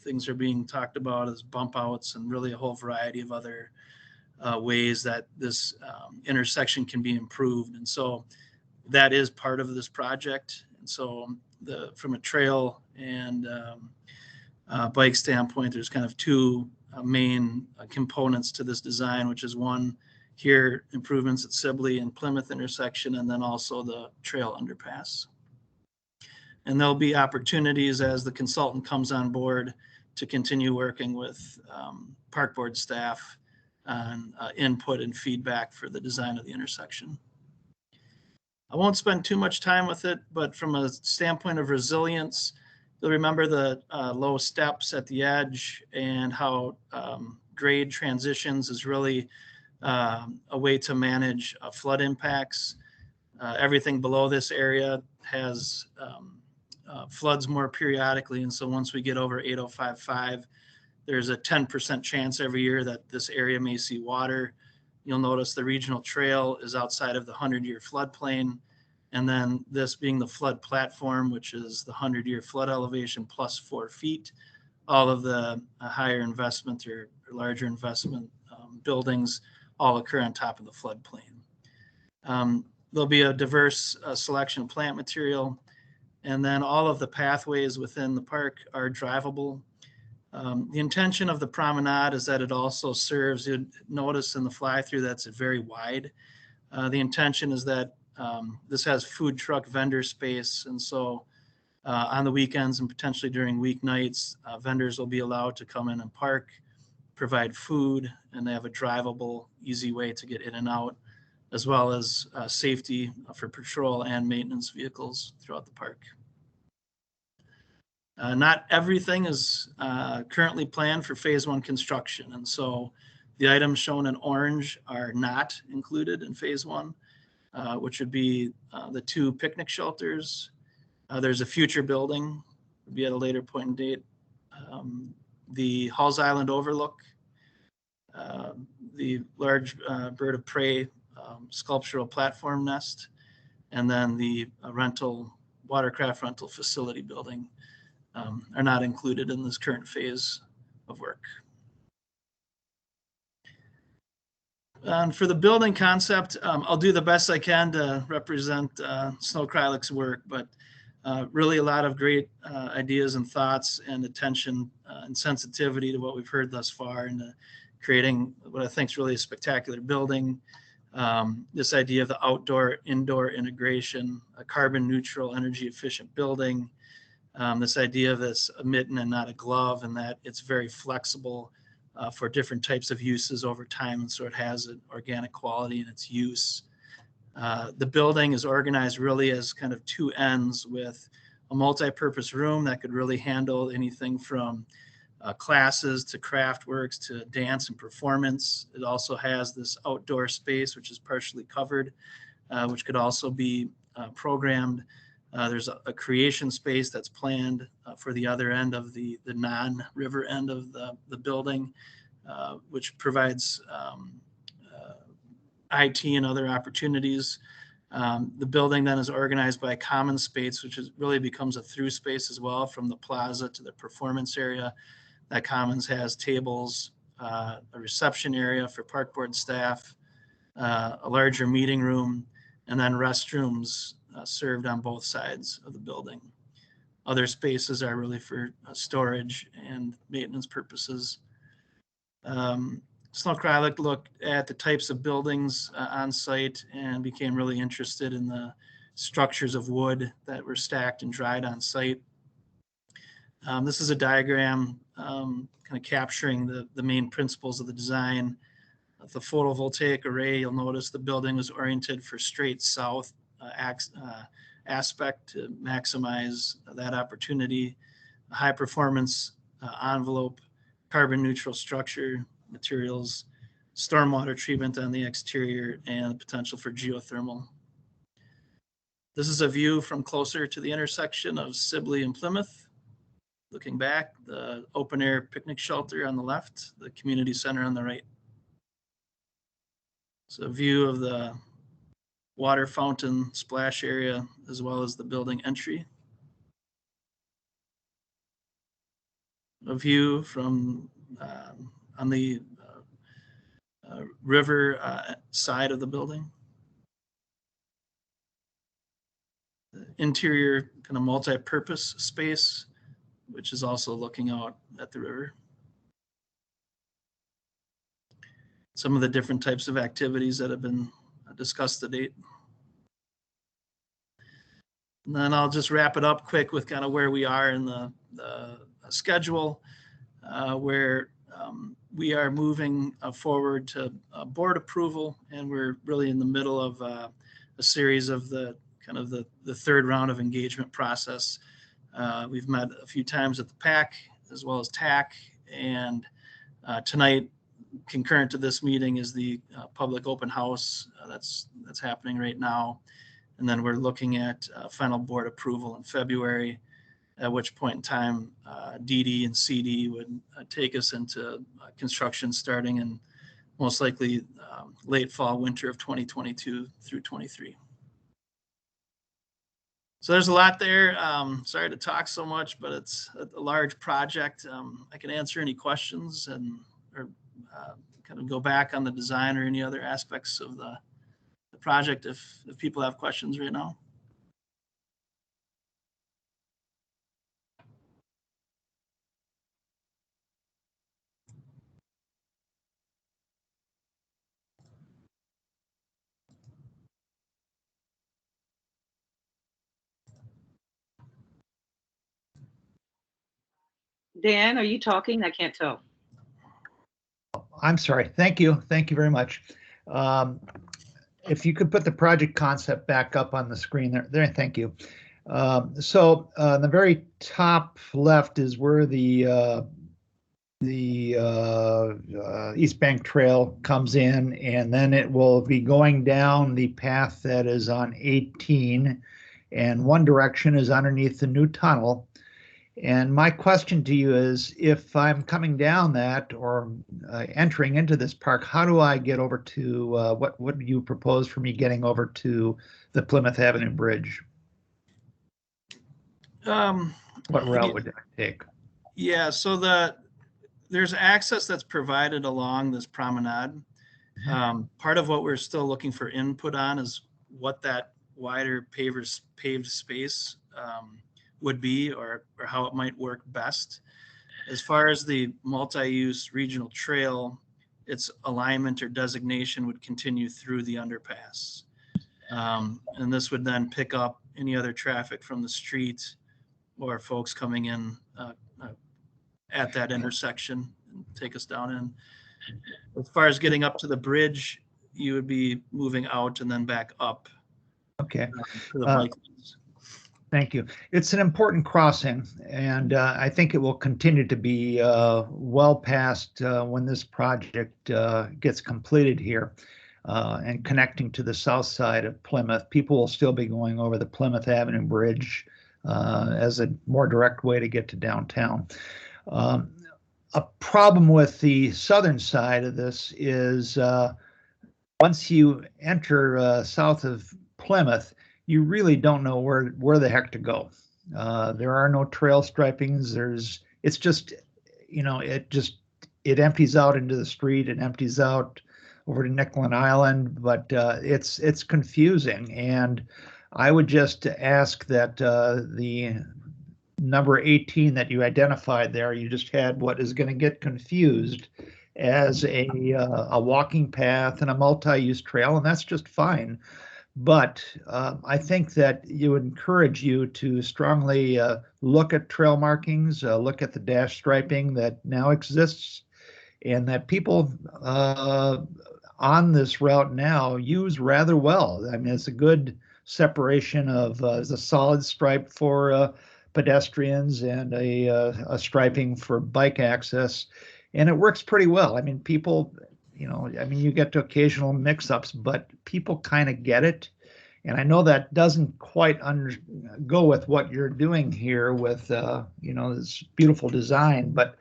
Speaker 15: Things are being talked about as bump outs and really a whole variety of other ways that this intersection can be improved. And so that is part of this project. And so from a trail and bike standpoint, there's kind of two main components to this design, which is one here, improvements at Sibley and Plymouth intersection, and then also the trail underpass. And there'll be opportunities as the consultant comes on board to continue working with park board staff on input and feedback for the design of the intersection. I won't spend too much time with it, but from a standpoint of resilience, you'll remember the low steps at the edge and how grade transitions is really a way to manage flood impacts. Everything below this area has floods more periodically, and so once we get over 8055, there's a 10% chance every year that this area may see water. You'll notice the regional trail is outside of the 100-year floodplain, and then this being the flood platform, which is the 100-year flood elevation plus 4 feet. All of the higher investment or larger investment buildings all occur on top of the floodplain. There'll be a diverse selection of plant material, and then all of the pathways within the park are drivable. The intention of the promenade is that it also serves, you'd notice in the fly-through that's very wide. The intention is that this has food truck vendor space, and so on the weekends and potentially during weeknights, vendors will be allowed to come in and park, provide food, and they have a drivable, easy way to get in and out, as well as safety for patrol and maintenance vehicles throughout the park. Not everything is currently planned for phase 1 construction, and so the items shown in orange are not included in phase 1, which would be the 2 picnic shelters. There's a future building, would be at a later point in date. The Halls Island overlook, the large bird of prey sculptural platform nest, and then the watercraft rental facility building are not included in this current phase of work. And for the building concept, I'll do the best I can to represent Snow Krylik's work, but really a lot of great ideas and thoughts and attention and sensitivity to what we've heard thus far, and creating what I think is really a spectacular building. This idea of the outdoor-indoor integration, a carbon neutral, energy efficient building, this idea of this a mitten and not a glove, and that it's very flexible for different types of uses over time, and so it has an organic quality in its use. The building is organized really as kind of 2 ends, with a multi-purpose room that could really handle anything from classes to craft works to dance and performance. It also has this outdoor space, which is partially covered, which could also be programmed. There's a creation space that's planned for the other end of the non-river end of the building, which provides IT and other opportunities. The building then is organized by common space, which really becomes a through space as well, from the plaza to the performance area. That commons has tables, a reception area for park board staff, a larger meeting room, and then restrooms served on both sides of the building. Other spaces are really for storage and maintenance purposes. Snow Krylik looked at the types of buildings on site and became really interested in the structures of wood that were stacked and dried on site. This is a diagram kind of capturing the main principles of the design. The photovoltaic array, you'll notice the building was oriented for straight south aspect to maximize that opportunity, a high performance envelope, carbon neutral structure, materials, stormwater treatment on the exterior, and the potential for geothermal. This is a view from closer to the intersection of Sibley and Plymouth. Looking back, the open air picnic shelter on the left, the community center on the right. It's a view of the water fountain splash area as well as the building entry. A view from on the river side of the building. The interior kind of multi-purpose space, which is also looking out at the river. Some of the different types of activities that have been discussed to date. And then I'll just wrap it up quick with kind of where we are in the schedule, where we are moving forward to board approval, and we're really in the middle of a series of the kind of the third round of engagement process. We've met a few times at the PAC as well as TAC, and tonight, concurrent to this meeting, is the public open house that's happening right now. And then we're looking at final board approval in February, at which point in time DD and CD would take us into construction starting in most likely late fall, winter of 2022 through 23. So there's a lot there. Sorry to talk so much, but it's a large project. I can answer any questions or kind of go back on the design or any other aspects of the project if people have questions right now.
Speaker 2: Dan, are you talking? I can't tell.
Speaker 1: I'm sorry. Thank you. Thank you very much. If you could put the project concept back up on the screen there, thank you. So the very top left is where the East Bank Trail comes in, and then it will be going down the path that is on 18, and one direction is underneath the new tunnel. And my question to you is, if I'm coming down that or entering into this park, how do I get over to, what do you propose for me getting over to the Plymouth Avenue Bridge? What route would I take?
Speaker 15: Yeah, so there's access that's provided along this promenade. Part of what we're still looking for input on is what that wider paved space would be, or how it might work best. As far as the multi-use regional trail, its alignment or designation would continue through the underpass. And this would then pick up any other traffic from the street or folks coming in at that intersection and take us down in. As far as getting up to the bridge, you would be moving out and then back up.
Speaker 1: Okay.
Speaker 15: To the bike lanes.
Speaker 1: Thank you. It's an important crossing, and I think it will continue to be well past when this project gets completed here and connecting to the south side of Plymouth. People will still be going over the Plymouth Avenue Bridge as a more direct way to get to downtown. A problem with the southern side of this is once you enter south of Plymouth, you really don't know where the heck to go. There are no trail stripings. It's just, you know, it empties out into the street. It empties out over to Nicklin Island, but it's confusing. And I would just ask that the number 18 that you identified there, you just had what is going to get confused as a walking path and a multi-use trail, and that's just fine. But I think that you would encourage you to strongly look at trail markings, look at the dash striping that now exists, and that people on this route now use rather well. I mean, it's a good separation of the solid stripe for pedestrians and a striping for bike access, and it works pretty well. I mean, people, you get to occasional mix-ups, but people kind of get it. And I know that doesn't quite go with what you're doing here with, this beautiful design, but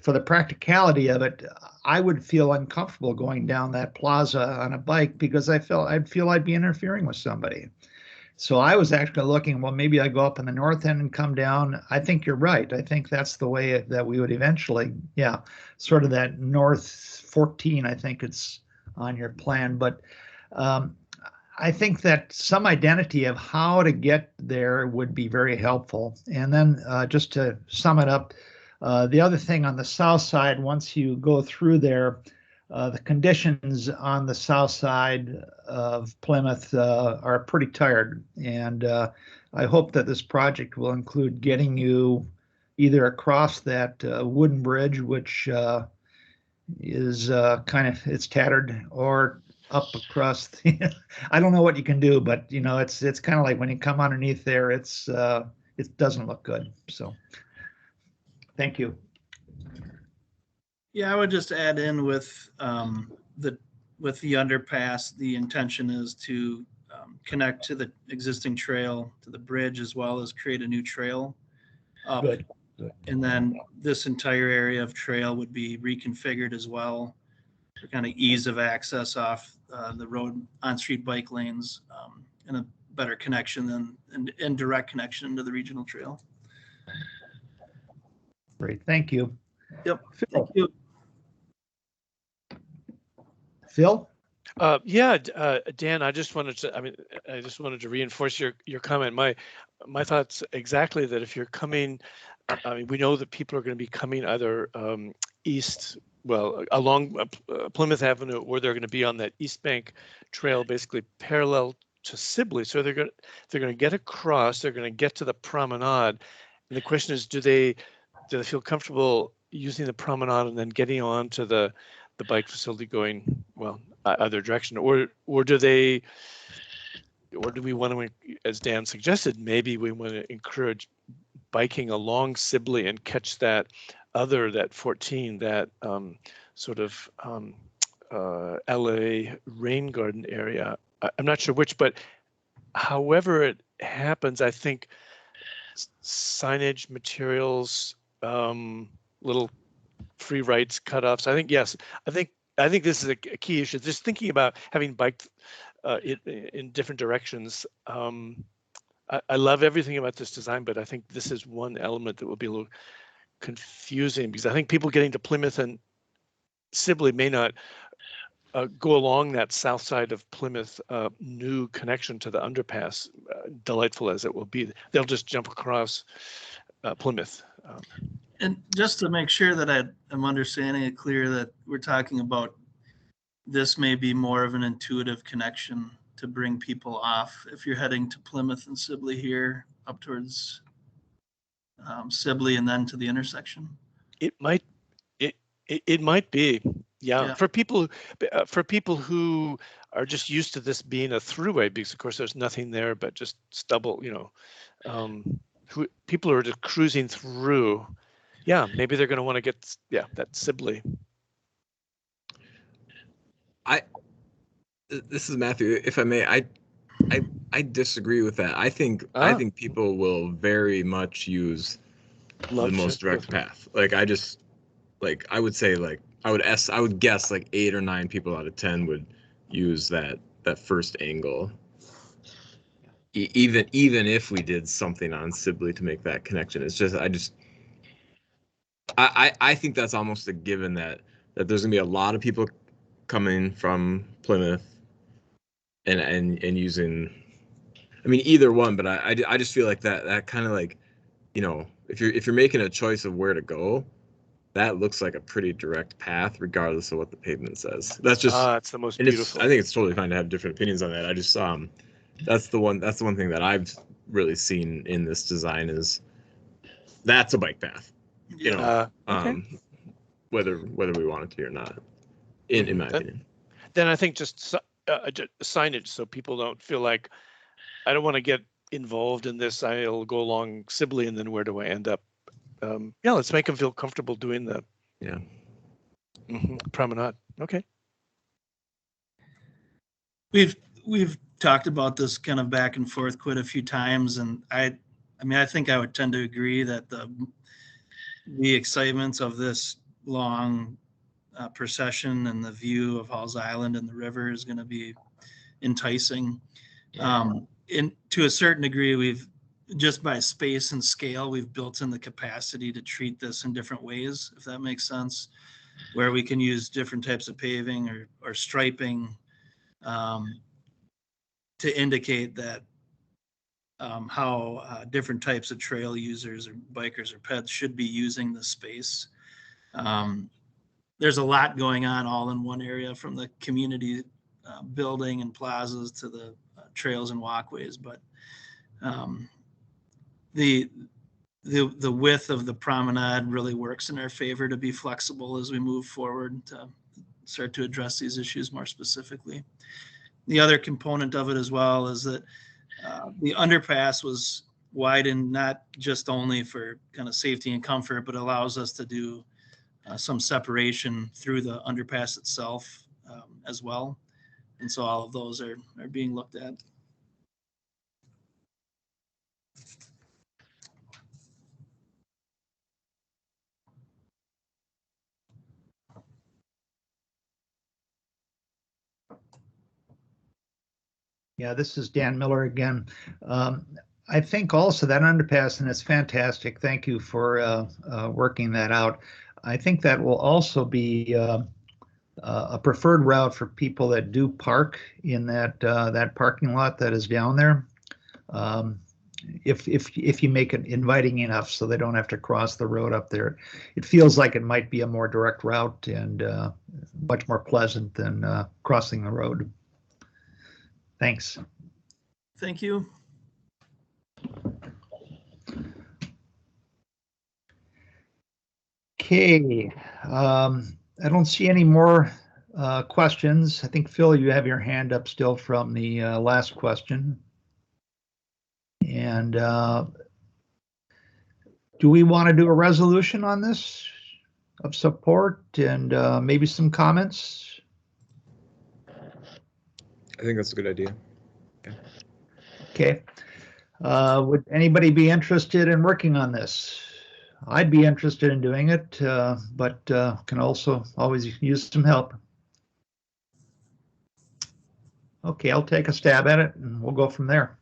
Speaker 1: for the practicality of it, I would feel uncomfortable going down that plaza on a bike because I'd feel I'd be interfering with somebody. So I was actually looking, well, maybe I go up in the north end and come down. I think you're right. I think that's the way that we would eventually, sort of that north 14, I think it's on your plan. But I think that some identity of how to get there would be very helpful. And then just to sum it up, the other thing on the south side, once you go through there, the conditions on the south side of Plymouth are pretty tired. And I hope that this project will include getting you either across that wooden bridge, which is it's tattered, or up across I don't know what you can do, but it's kind of like when you come underneath there, it doesn't look good. So thank you.
Speaker 15: Yeah, I would just add in with the underpass, the intention is to connect to the existing trail, to the bridge, as well as create a new trail up.
Speaker 1: Good.
Speaker 15: And then this entire area of trail would be reconfigured as well for kind of ease of access off the road, on-street bike lanes, and a better connection and direct connection into the regional trail.
Speaker 1: Great, thank you.
Speaker 15: Yep,
Speaker 1: Phil.
Speaker 15: thank you.
Speaker 1: Phil?
Speaker 11: Dan, I just wanted to reinforce your comment. My thoughts exactly that if you're coming, we know that people are going to be coming either east, along Plymouth Avenue, or they're going to be on that East Bank Trail, basically parallel to Sibley. So they're going to get across. They're going to get to the promenade, and the question is, do they feel comfortable using the promenade and then getting on to the bike facility going either direction, or do we want to, as Dan suggested, maybe we want to encourage biking along Sibley and catch that 14, that sort of LA rain garden area. I'm not sure which, but however it happens, I think signage, materials, little free rights, cutoffs. I think yes. I think this is a key issue. Just thinking about having biked in different directions. I love everything about this design, but I think this is one element that will be a little confusing, because I think people getting to Plymouth and Sibley may not go along that south side of Plymouth new connection to the underpass, delightful as it will be. They'll just jump across Plymouth.
Speaker 15: And just to make sure that I'm understanding it clear, that we're talking about this may be more of an intuitive connection to bring people off if you're heading to Plymouth and Sibley here up towards Sibley and then to the intersection.
Speaker 11: It might be, yeah. For people who are just used to this being a throughway, because of course there's nothing there but just stubble, people who are just cruising through. Yeah, maybe they're going to want to get that Sibley.
Speaker 14: This is Matthew. If I may, I disagree with that. I think people will very much use the most direct path. I would say I would guess 8 or 9 people out of 10 would use that first angle. Even if we did something on Sibley to make that connection, it's just I think that's almost a given that there's gonna be a lot of people coming from Plymouth and using, either one, but I just feel like that kind of if you're making a choice of where to go, that looks like a pretty direct path regardless of what the pavement says. That's just
Speaker 11: it's the most beautiful.
Speaker 14: I think it's totally fine to have different opinions on that. I just that's the one thing that I've really seen in this design is that's a bike path. Okay. Whether we want it to be or not, in my opinion.
Speaker 11: Then I think just signage, so people don't feel like I don't want to get involved in this. I'll go along Sibley, and then where do I end up? Yeah, let's make them feel comfortable doing the promenade. Okay.
Speaker 15: We've talked about this kind of back and forth quite a few times, and I mean, I think I would tend to agree that the excitement of this long procession and the view of Halls Island and the river is going to be enticing. To a certain degree, we've just by space and scale, we've built in the capacity to treat this in different ways, if that makes sense, where we can use different types of paving or striping to indicate that how different types of trail users or bikers or pets should be using the space. There's a lot going on all in one area, from the community building and plazas to the trails and walkways, but the width of the promenade really works in our favor to be flexible as we move forward to start to address these issues more specifically. The other component of it as well is that the underpass was widened not just only for kind of safety and comfort, but allows us to do some separation through the underpass itself as well. And so all of those are being looked at.
Speaker 1: Yeah, this is Dan Miller again. I think also that underpass, and it's fantastic. Thank you for working that out. I think that will also be a preferred route for people that do park in that parking lot that is down there. If you make it inviting enough so they don't have to cross the road up there, it feels like it might be a more direct route and much more pleasant than crossing the road. Thanks.
Speaker 15: Thank you.
Speaker 1: Okay, I don't see any more questions. I think, Phil, you have your hand up still from the last question. And do we want to do a resolution on this of support and maybe some comments?
Speaker 14: I think that's a good idea.
Speaker 1: Okay. Would anybody be interested in working on this? I'd be interested in doing it, but can also always use some help. Okay, I'll take a stab at it and we'll go from there.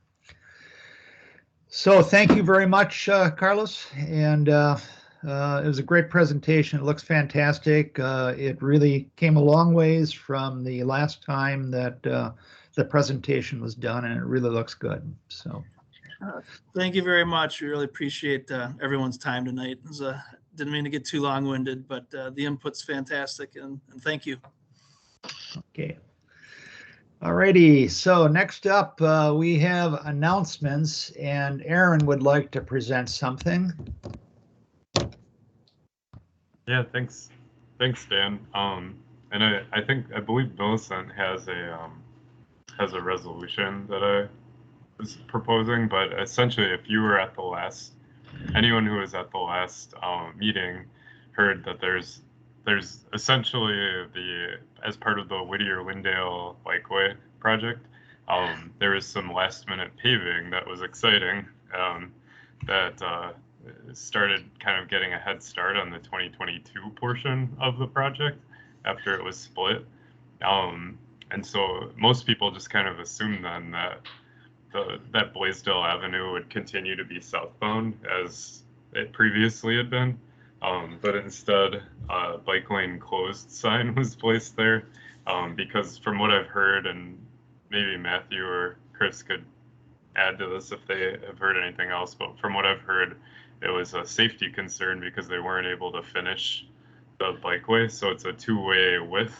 Speaker 1: So thank you very much, Carlos. And it was a great presentation. It looks fantastic. It really came a long ways from the last time that the presentation was done, and it really looks good. So
Speaker 15: thank you very much. We really appreciate everyone's time tonight. Didn't mean to get too long-winded, but the input's fantastic, and thank you.
Speaker 1: Okay. All righty. So next up, we have announcements, and Aaron would like to present something.
Speaker 4: Yeah, thanks, Dan. And I believe Millicent has a resolution that I was proposing, but essentially, if you were at anyone who was at the last meeting heard that there's essentially as part of the Whittier-Lyndale Bikeway project, there was some last-minute paving that was exciting that started kind of getting a head start on the 2022 portion of the project after it was split. And so most people just kind of assumed then that Blaisdell Avenue would continue to be southbound as it previously had been. But instead, a bike lane closed sign was placed there because from what I've heard, and maybe Matthew or Chris could add to this if they have heard anything else, but from what I've heard, it was a safety concern because they weren't able to finish the bikeway. So it's a two-way width,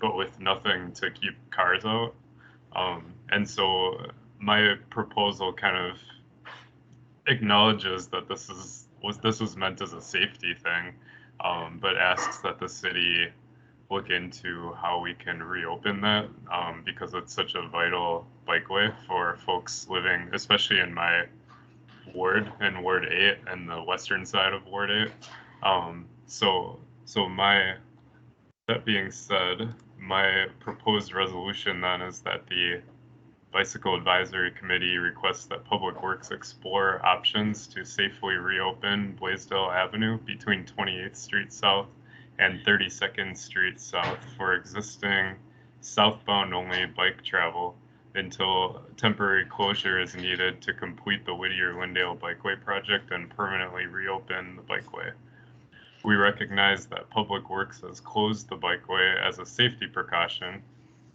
Speaker 4: but with nothing to keep cars out. And so my proposal kind of acknowledges that this was meant as a safety thing, but asks that the city look into how we can reopen that because it's such a vital bikeway for folks living, especially in my ward, in Ward 8 and the western side of Ward 8. That being said, my proposed resolution then is that the Bicycle Advisory Committee requests that Public Works explore options to safely reopen Blaisdell Avenue between 28th Street South and 32nd Street South for existing southbound only bike travel until temporary closure is needed to complete the Whittier-Lyndale Bikeway project and permanently reopen the bikeway. We recognize that Public Works has closed the bikeway as a safety precaution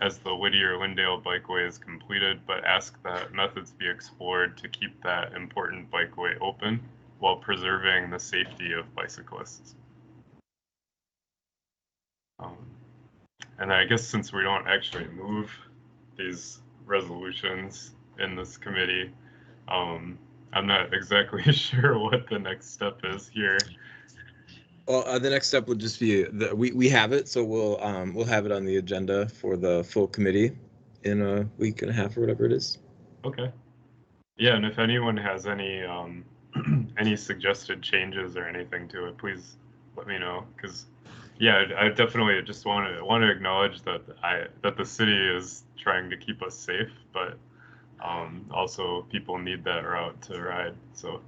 Speaker 4: as the Whittier-Lyndale Bikeway is completed, but ask that methods be explored to keep that important bikeway open while preserving the safety of bicyclists. And I guess since we don't actually move these resolutions in this committee, I'm not exactly sure what the next step is here.
Speaker 14: Well, the next step would just be that we have it, so we'll have it on the agenda for the full committee in a week and a half or whatever it is.
Speaker 4: Okay. Yeah, and if anyone has any any suggested changes or anything to it, please let me know. Because yeah, I definitely just want to acknowledge that the city is trying to keep us safe, but also people need that route to ride. So.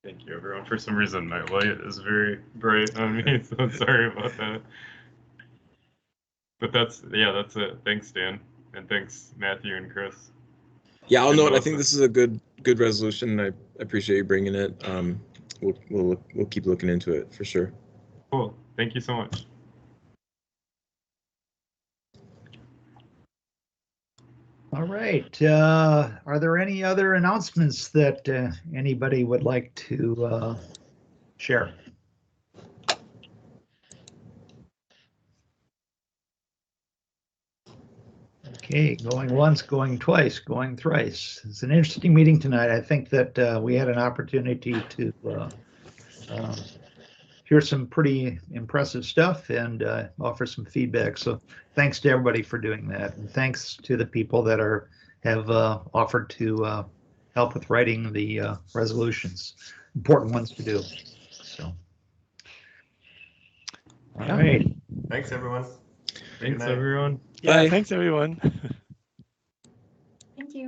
Speaker 4: Thank you, everyone. For some reason, my light is very bright on me, so sorry about that. But that's it. Thanks, Dan, and thanks, Matthew and Chris.
Speaker 14: Yeah, I'll note. I think this is a good resolution. I appreciate you bringing it. We'll keep looking into it for sure.
Speaker 4: Cool. Thank you so much.
Speaker 1: All right. Are there any other announcements that anybody would like to share? Okay, going once, going twice, going thrice. It's an interesting meeting tonight. I think that we had an opportunity to hear some pretty impressive stuff and offer some feedback. So thanks to everybody for doing that. And thanks to the people that have offered to help with writing the resolutions, important ones to do. So, all right.
Speaker 16: Thanks, everyone.
Speaker 4: Thanks, everyone.
Speaker 11: Yeah,
Speaker 14: Bye.
Speaker 11: thanks, everyone.